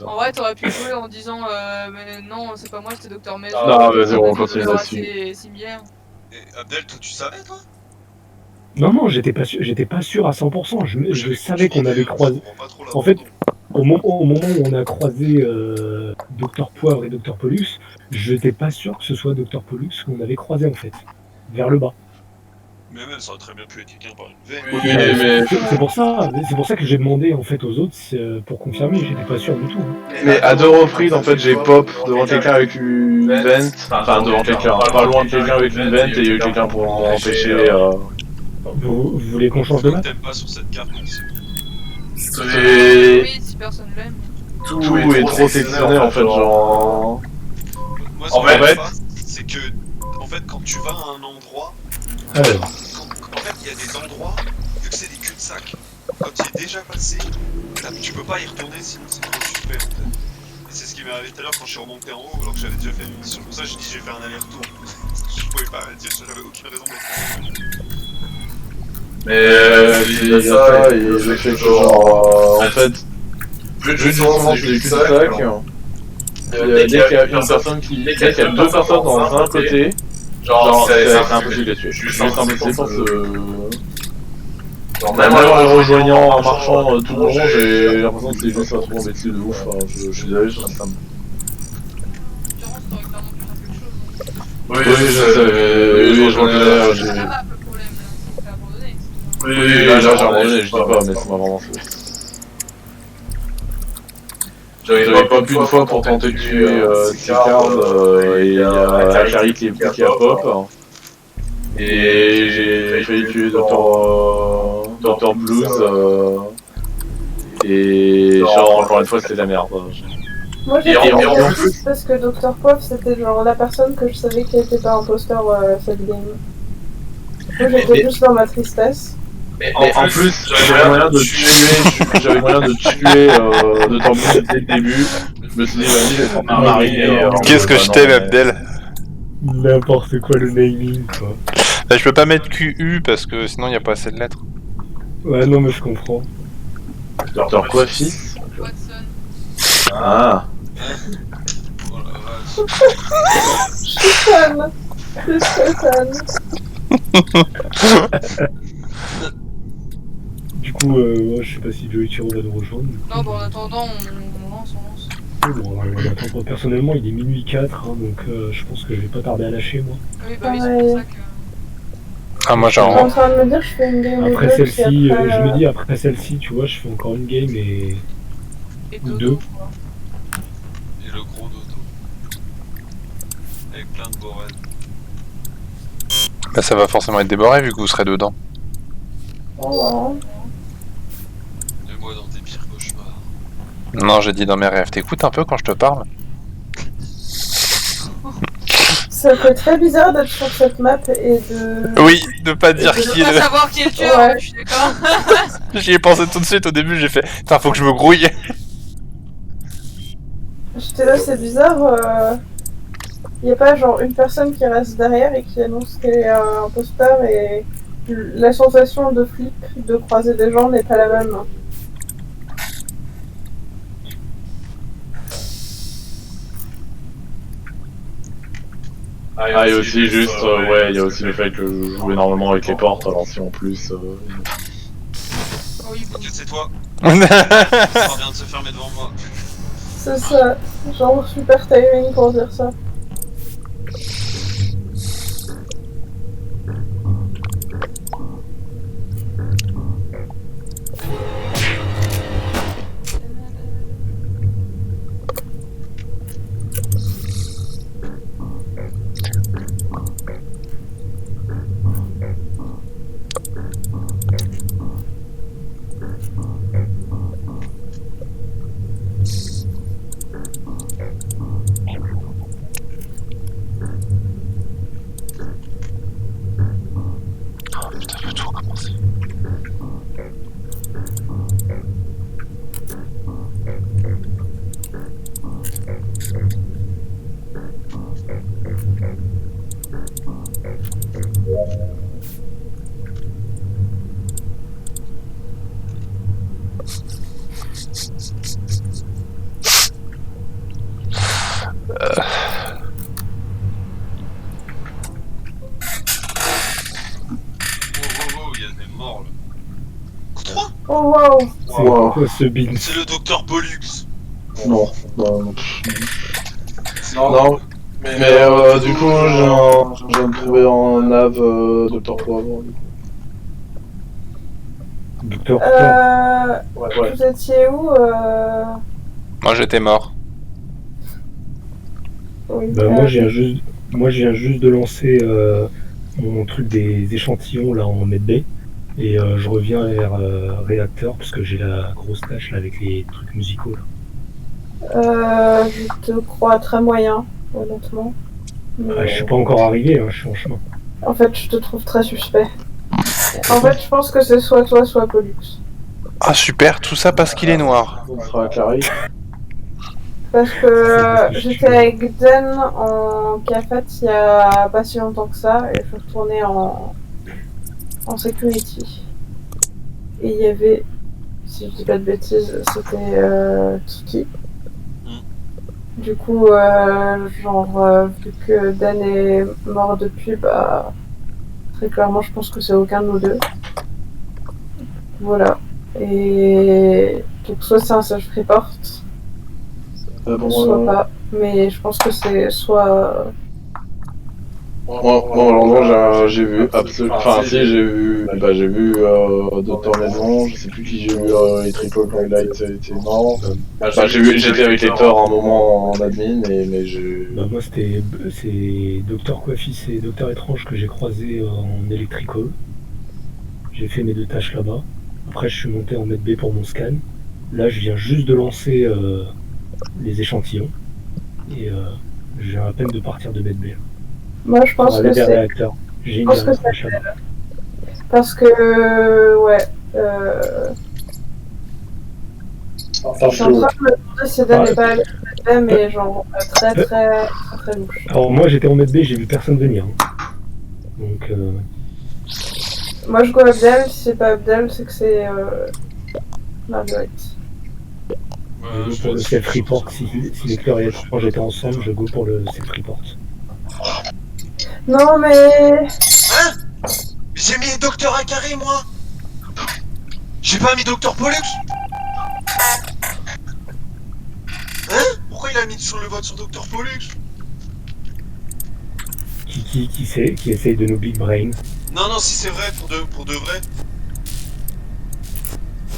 En vrai, t'aurais pu jouer en disant mais non, c'est pas moi, c'était Dr Maison. Non, vas-y, on continue là-dessus. C'est similaire. Et Abdel, toi, tu savais, toi? Non, j'étais pas sûr à 100%. Je savais qu'on avait croisé. En fait, au moment où on a croisé Dr Poivre et Dr Pollux, j'étais pas sûr que ce soit Dr Pollux qu'on avait croisé en fait, vers le bas. Mais même, ça aurait très bien pu être quelqu'un par une veine. C'est pour ça que j'ai demandé en fait aux autres pour confirmer. J'étais pas sûr du tout. Mais à 2 reprises, en fait, j'ai pop devant quelqu'un avec une vent. Enfin, devant quelqu'un, pas loin de quelqu'un avec une vent, et il y a eu quelqu'un pour empêcher. Vous voulez qu'on change de map? T'aimes pas sur cette carte, merci. Oui, si personne l'aime. Tout est trop sectionné en fait, genre. Moi, ce que je pense, c'est que, en fait, quand tu vas à un endroit, en fait, il y a des endroits, vu que c'est des cul-de-sac, quand tu y es déjà passé, tu peux pas y retourner sinon c'est trop suspect en fait. Et c'est ce qui m'est arrivé tout à l'heure quand je suis remonté en haut alors que j'avais déjà fait une mission. Pour ça, j'ai dit, je vais faire un aller-retour. Je pouvais pas arrêter, j'avais aucune raison d'être. Mais il y a ça, et le fait que genre, en fait, plus de sens du cul-de-sac, dès qu'il y a une personne dès qu'il y a 2 personnes dans un côté, genre c'est impossible de tuer. Je suis impossible pour ce... Genre même en rejoignant, en marchant tout le long, j'ai l'impression que c'est juste un trop embêté de ouf, je suis désolé, je reste un... Oui, je reconnais, j'ai... Oui, là j'ai abandonné, je dis pas, mais ça m'a vraiment fait. J'avais pas pu une fois pour tenter de tuer Sicard, et il y a Akari qui a pop. Et j'ai failli tuer Dr Blues. Et genre, encore une fois, c'était de la merde. Moi j'ai fait négatif parce que Dr Poivre c'était genre la personne que je savais qui était pas imposteur cette game. Moi j'étais juste dans ma tristesse. En plus, j'avais moyen de tuer Dr Blues dès le début. Je me suis dit, vas-y, je vais prendre un mari. Qu'est-ce que je t'aime, Abdel? N'importe quoi le naming quoi. Là, je peux pas mettre QU parce que sinon il y a pas assez de lettres. Ouais, non mais je comprends. Docteur quoi, fils? Watson. Ah. Oh la vache. Je suis fan. Je suis très fan. Du coup, moi, je sais pas si Joey Chiro va nous rejoindre. Non, bah en attendant, on lance. Bon, on attend pas. Personnellement, il est minuit 4, hein, donc je pense que je vais pas tarder à lâcher, moi. Oui, bah oui, c'est pour ça que... Ah, moi Je suis en genre. train de me dire que je fais une game Après et celle-ci, après, je me dis, après celle-ci, tu vois, je fais encore une game et... Et Ou dodo, deux. quoi. Et le gros dodo. Avec plein de borènes. Bah, ça va forcément être déboré vu que vous serez dedans. Oh, Et moi dans tes pires cauchemars. Non, j'ai dit dans mes rêves. T'écoutes un peu quand je te parle? ça fait très bizarre d'être sur cette map et de... Oui, de pas dire De qui est pas le. savoir qui est le tueur, Ouais. je suis d'accord. J'y ai pensé tout de suite au début, j'ai fait. Putain, faut que je me grouille. J'étais là, c'est bizarre. Y a pas genre une personne qui reste derrière et qui annonce qu'elle est un imposteur et la sensation de flip de croiser des gens n'est pas la même. Ah, et aussi juste, ouais, il y a aussi le fait que je joue énormément avec les portes, alors si en plus... Oui, bon. Ok, c'est toi. Ça vient de se fermer devant moi. C'est ça, genre super timing pour dire ça. Putain, je peux tout recommencer. Oh, il y a des morts là. Quoi? Oh waouh! C'est Wow. quoi ce bin? C'est le docteur Pollux. Non, non, non. Mais du coup, je viens de trouver en nav Docteur Poivre. Docteur Ouais. Vous étiez où Moi j'étais mort. Oui, Bah, moi, je viens juste de lancer mon truc des échantillons là en medbay. Et je reviens vers réacteur parce que j'ai la grosse tâche là avec les trucs musicaux là. Je te crois très moyen, honnêtement. Mais, Ah, je suis pas encore arrivé, hein, je suis en chemin. en fait, je te trouve très suspect. En fait, je pense que c'est soit toi, soit Pollux. Ah super, tout ça parce qu'il est noir. On sera à Clary. Parce C'est que parce que je j'étais suis- avec Den en café il y a pas si longtemps que ça, et je suis retournée en security. Et il y avait, si je dis pas de bêtises, c'était Kiki. Du coup, vu que Dan est mort depuis, bah, très clairement, je pense que c'est aucun de nous deux. Voilà. Et donc, soit c'est un self-report, soit pas. Mais je pense que c'est soit. Moi, j'ai vu absolument. Enfin, si, j'ai vu. Bah, j'ai vu Docteur Maison, je sais plus qui j'ai vu les Triple Twilight était mort. Bah, j'étais avec les Thor un moment en admin, mais j'ai. Bah, moi, c'est Docteur Coiffis et Docteur Étrange que j'ai croisé en Electrical. J'ai fait mes deux tâches là-bas. Après, je suis monté en medbay pour mon scan. Là, je viens juste de lancer les échantillons. Et je viens à peine de partir de medbay. Moi, je pense que Avec des c'est. réacteurs. J'ai une pense que tâche là-bas. Parce que. Ouais. Je suis en train de me demander si Dan n'est pas allé au medbay, mais genre très louche. Alors, moi, j'étais en medbay, j'ai vu personne venir. Donc, Moi, je go Abdel, si c'est pas Abdel, c'est que c'est Marguerite. Je go pour le self-report. Si les cœurs et l'étrange étaient ensemble, je go pour le self-report. Non, mais. Hein? J'ai mis Docteur Akari, moi! J'ai pas mis Docteur Pollux! Hein? Pourquoi il a mis sur le vote sur Docteur Pollux? Qui sait, qui essaye de nous big brain. Non, non, si c'est vrai, pour de vrai.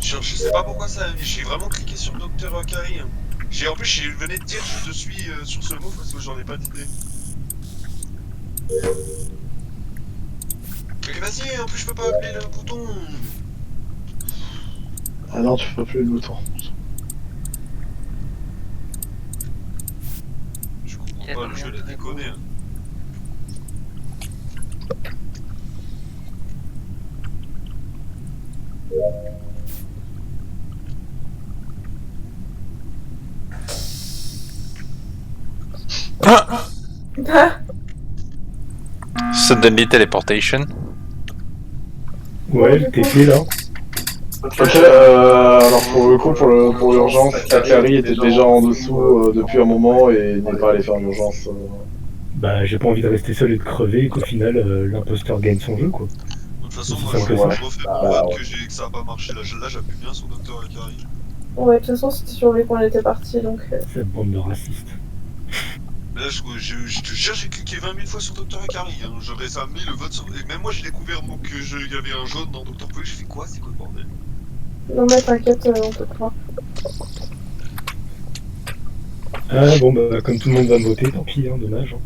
Je sais pas pourquoi ça. J'ai vraiment cliqué sur Docteur Akari. Hein. En plus, je venais de dire je suis sur ce mot parce que j'en ai pas d'idée. Mais vas-y, en plus, je peux pas appeler le bouton. Ah non, tu peux pas plus le bouton. Je comprends pas, le jeu il a déconné. Hein. Suddenly teleportation. Ouais, t'es fait là. Ok, alors pour le coup, pour l'urgence, Akari était déjà en dessous depuis un moment et n'est pas allé faire l'urgence. Bah, j'ai pas envie de rester seul et de crever et qu'au final, l'imposteur gagne son jeu, quoi. De toute façon, moi, C'est je simple que refais ça. mon Ah, vote ouais. que ça a pas marché. Là, j'appuie bien sur Docteur Akari. Ouais, de toute façon, c'était sur lui qu'on était parti, donc. Cette bande de racistes. Mais là, je te jure, j'ai cliqué 20 000 fois sur Docteur Akari. Hein. J'aurais ça mis le vote sur. Et même moi, j'ai découvert qu'il y avait un jaune dans Docteur Pollux. J'ai fait quoi? C'est quoi le bordel? Non, mais t'inquiète, on peut croire. Ah bon, bah, comme tout le monde va me voter, tant pis, hein, dommage. Hein.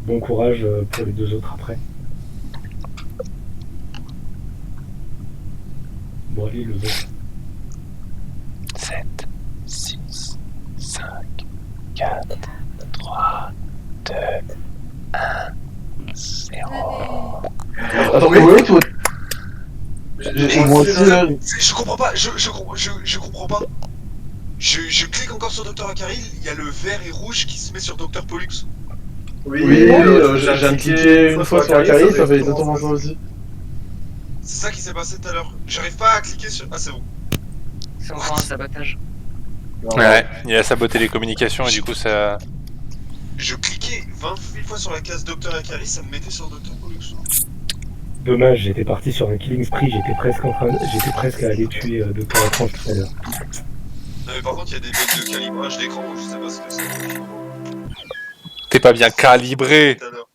Bon courage pour les deux autres après. Bon, allez, le vote. 7, 6, 5, 4, 3, 2, 1, 0. Attends, mais oui, toi. Moi aussi, là. Je comprends pas, je comprends pas. Je clique encore sur Docteur Akari, il y a le vert et rouge qui se met sur Docteur Pollux. Oui, j'ai cliqué une fois sur Akari, ça fait exactement ça aussi. C'est ça qui s'est passé tout à l'heure. J'arrive pas à cliquer sur. Ah, c'est bon. C'est encore un sabotage. Ouais, il a saboté les communications et du coup ça. Je cliquais 20 000 fois sur la case Docteur Akari, ça me mettait sur Docteur Pollux. Dommage, j'étais parti sur un killing spree, j'étais presque à aller tuer Dr. Étrange tout à l'heure. Non, mais par contre, il y a des bugs de calibrage d'écran, je sais pas ce que c'est. T'es pas bien calibré. Tout à l'heure.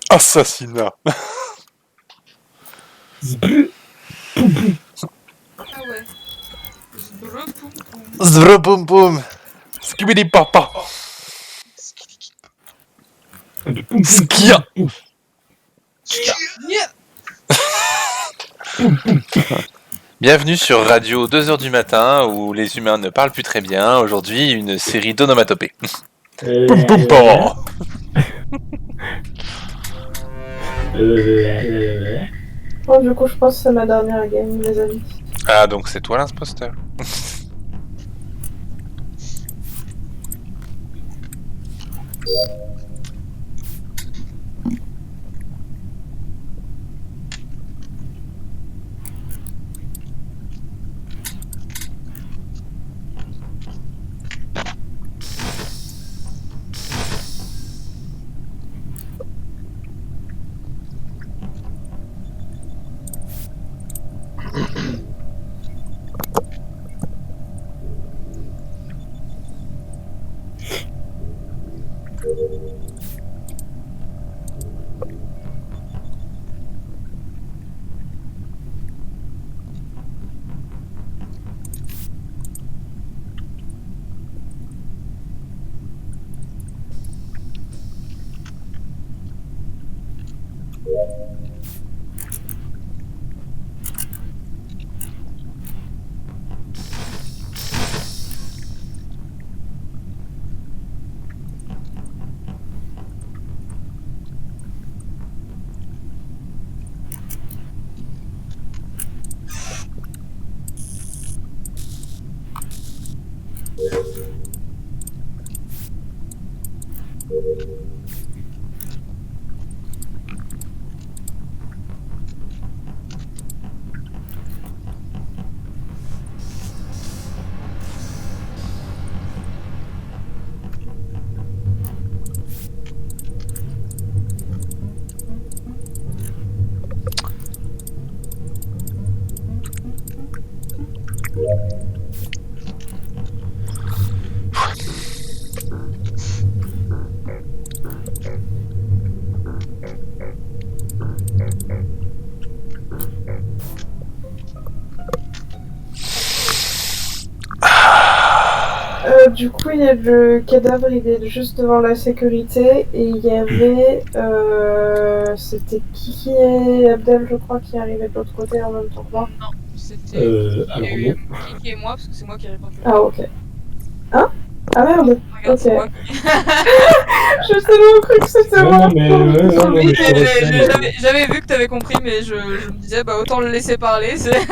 Assassinat. Ah ouais. Zvroboum boum. Skibidi papa. Skia. Bienvenue sur Radio 2h du matin où les humains ne parlent plus très bien. Aujourd'hui, une série d'onomatopées. Boum boum boum. Bon, du coup, je pense que c'est ma dernière game, les amis. Ah, donc c'est toi l'imposteur. du coup, il y a le cadavre, il est juste devant la sécurité, et il y avait, c'était Kiki et Abdel, je crois, qui arrivaient de l'autre côté en même temps que moi. Non, c'était Alors Kiki non. et moi, parce que c'est moi qui ai répondu. Ah, ok. Hein? Ah merde! Regarde, c'est Ok. moi qui... Je tellement cru que c'était Non, moi! non, mais, non, Oui, mais je te retiens, j'avais vu que t'avais compris, mais je me disais, bah autant le laisser parler. Tu sais,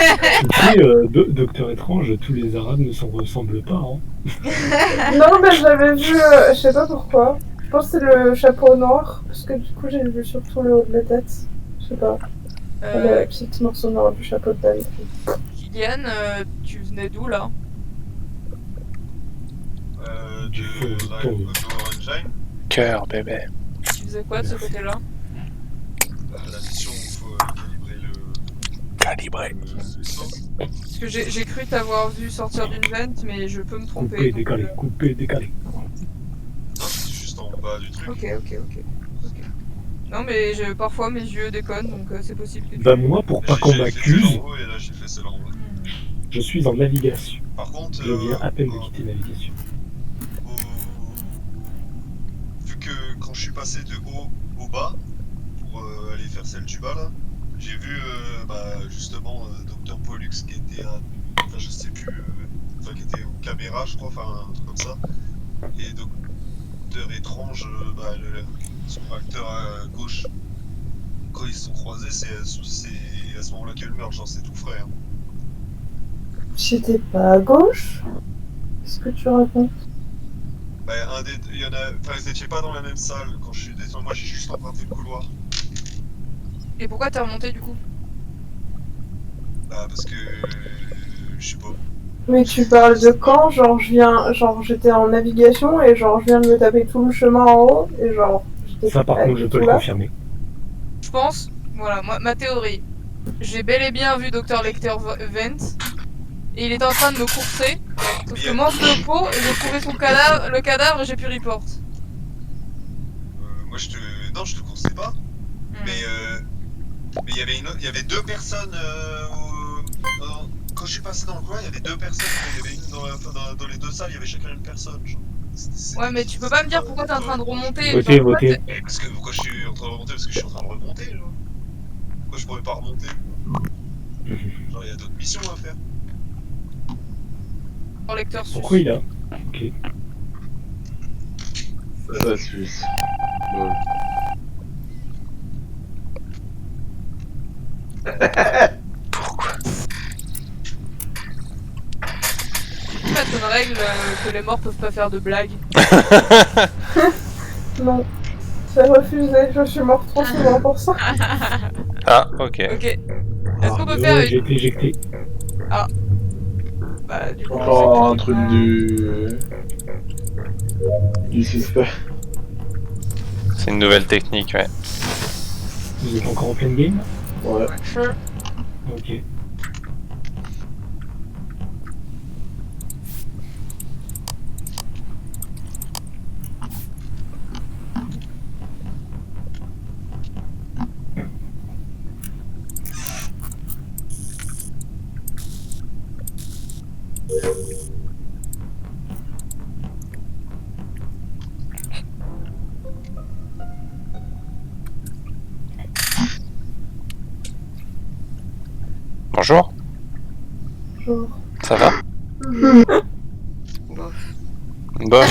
Docteur Étrange, tous les Arabes ne s'en ressemblent pas. Hein. Non, mais je l'avais vu, je sais pas pourquoi. Je pense que c'est le chapeau noir, parce que du coup, j'ai vu surtout le haut de la tête. Je sais pas. Le petit morceau noir du chapeau de dame. Kylian, tu venais d'où là? De Engine. Cœur, bébé. Tu faisais quoi de ce côté-là? La mission où il faut calibrer le vaisseau. Parce que j'ai cru t'avoir vu sortir d'une vente, mais je peux me tromper. Coupé, donc, décalé, coupé, décalé. Non, c'est juste en bas du truc. Ok. Non, mais parfois mes yeux déconnent, donc c'est possible que tu... Bah moi, pour pas qu'on J'ai fait celle m'accuse, en haut et là j'ai fait celle en bas. je suis en navigation. Par contre, Je viens à peine de quitter navigation. vu que quand je suis passé de haut au bas pour aller faire celle du bas là, j'ai vu justement Dr Pollux qui était à... Enfin je sais plus... qui était aux caméras je crois, enfin un truc comme ça. Et Docteur Étrange, son acteur à gauche, quand ils se sont croisés, c'est à ce moment-là qu'elle meurt, genre c'est tout frais. Hein. J'étais pas à gauche? Qu'est-ce que tu racontes? Il y en a... Enfin, ils étaient pas dans la même salle quand je suis descendu. Moi, j'ai juste emprunté le couloir. Et pourquoi t'es remonté du coup? Bah, parce que... je sais pas. Mais tu parles de quand? Genre, j'étais en navigation et genre, je viens de me taper tout le chemin en haut et genre, j'étais Ça, par contre, je peux le confirmer. Je pense, voilà, ma théorie. J'ai bel et bien vu Dr Lecter Vent, et il était en train de me courser. Sauf que manque de peau, j'ai trouvé le cadavre et j'ai pu report. Moi, non, je te coursais pas. Mais il y avait deux personnes quand je suis passé dans le coin, il y avait deux personnes. Il y avait une dans les deux salles, il y avait chacun une personne. Genre. Ouais, mais tu peux pas me dire pourquoi t'es en train de remonter. Votez. Pourquoi je suis en train de remonter? Parce que je suis en train de remonter, genre. Pourquoi je pourrais pas remonter? Genre, il y a d'autres missions à faire. Lecteur Suisse. Pourquoi il a? Ok. Ça suisse. Ouais. Pourquoi? C'est une règle que les morts peuvent pas faire de blagues. Non. J'ai refusé, je suis mort trop souvent pour ça. Ah, ok. Ok. Est-ce qu'on peut Ouais, faire j'ai été éjecté. Ah. Bah, du coup... Encore un truc du suspect. C'est une nouvelle technique, ouais. Vous êtes encore en pleine game? Ouais. Sure. Ok. Bonjour. Bonjour. Ça va? Bof. Bon.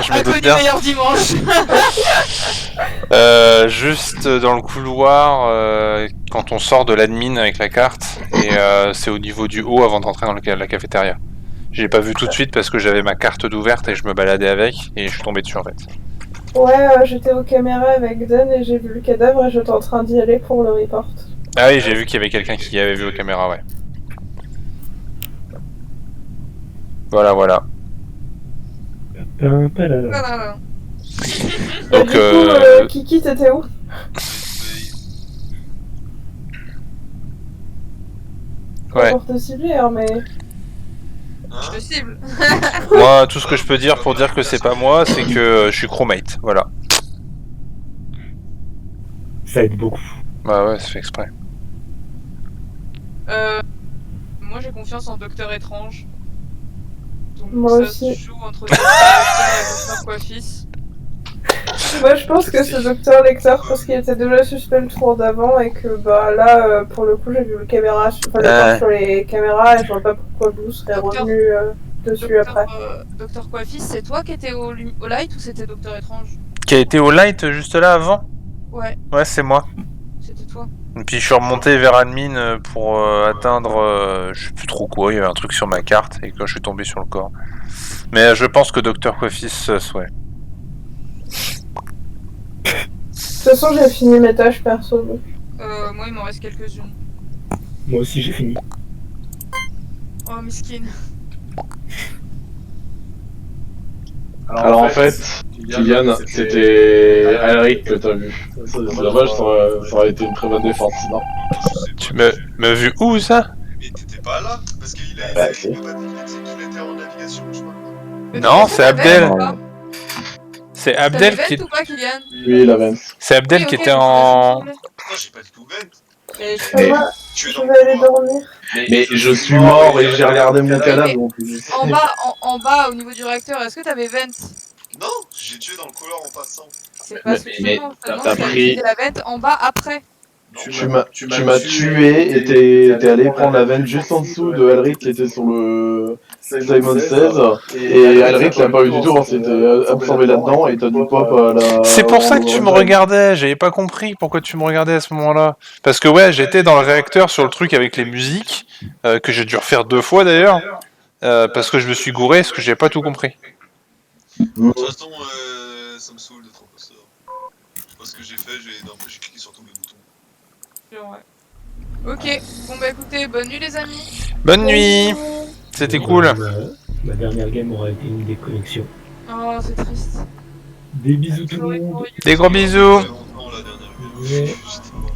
Je me À toi doute du bien. meilleur dimanche. Juste dans le couloir, quand on sort de l'admin avec la carte, et c'est au niveau du haut avant d'entrer dans la cafétéria. J'ai pas vu tout de suite parce que j'avais ma carte d'ouverte et je me baladais avec, et je suis tombé dessus en fait. Ouais, j'étais aux caméras avec Dan et j'ai vu le cadavre et j'étais en train d'y aller pour le report. Ah oui, j'ai vu qu'il y avait quelqu'un qui avait vu aux caméras, ouais. Voilà. Voilà. Donc, Du coup, Kiki, t'étais où? ouais. Pour te cibler, hein, mais... Je te cible. Moi, tout ce que je peux dire pour dire que c'est pas moi, c'est que je suis crewmate, voilà. Ça aide beaucoup. Bah ouais, c'est fait exprès. Moi j'ai confiance en Docteur Étrange. Donc Moi ça aussi. se joue entre Docteur Lecter et Docteur Coiffis. Moi, je pense que c'est Docteur Lecter parce qu'il était déjà suspect le tour d'avant et que bah là, pour le coup, j'ai vu le caméra, enfin, le corps sur les caméras et je vois pas pourquoi Blue serait Docteur- revenu dessus après. Docteur Coiffis, c'est toi qui étais au light ou c'était Docteur Étrange? Qui a été au light juste là avant? Ouais, Ouais, c'est moi. c'était toi. Et puis je suis remonté vers admin pour atteindre, je sais plus trop quoi, il y avait un truc sur ma carte et quand je suis tombé sur le corps. Mais je pense que Dr. Coiffis, ouais. De toute façon, j'ai fini mes tâches perso. Donc. Moi, il m'en reste quelques-unes. Moi aussi j'ai fini. Oh, miskin. Alors en fait, Kylian, c'était Alric que t'as vu. C'est dommage, ça aurait été une très bonne défense sinon. Tu m'as vu où ça? Mais t'étais pas là, parce qu'il a Bah, été, il était en navigation, je sais pas. Mais Non, t'as c'est fait la Abdel. vente ou pas? C'est T'as Abdel fait qui vente ou pas, Kylian? Oui, la Vence. C'est Abdel Oui, qui ok, était je en... me Non, j'ai pas du tout vent. Mais je Mais- Moi, Tu es je dans vais le aller couloir. dormir. Mais je suis mort et j'ai regardé mon cadavre donc je sais. En bas, au niveau du réacteur, est-ce que t'avais vent? Non, j'ai tué dans le couloir en passant. C'est pas ce que je te mais demande. Je te demande t'as si t'avais pris- fait la vente en bas après. Non, Tu m'as tué et t'es allé prendre la veine juste en dessous de Alric qui était sur le Simon 16 et Alric l'a pas eu du tout, on s'était absorbé là-dedans et t'as dû pop à la... C'est pour ça que tu me regardais, j'avais pas compris pourquoi tu me regardais à ce moment-là. Parce que ouais, j'étais dans le réacteur sur le truc avec les musiques, que j'ai dû refaire 2 fois d'ailleurs, parce que je me suis gouré, parce que j'ai pas tout compris. de toute façon, ça me saoule d'être imposteur. Je sais pas ce que j'ai fait, j'ai cliqué sur tous mes boutons. Ouais. Ok, bon bah écoutez, bonne nuit les amis. Bonne nuit, c'était cool. Ma dernière game aura été une déconnexion. Oh, c'est triste. Des bisous tout le monde. Des gros bisous. Ça fait longtemps, la dernière fois. J'étais mort,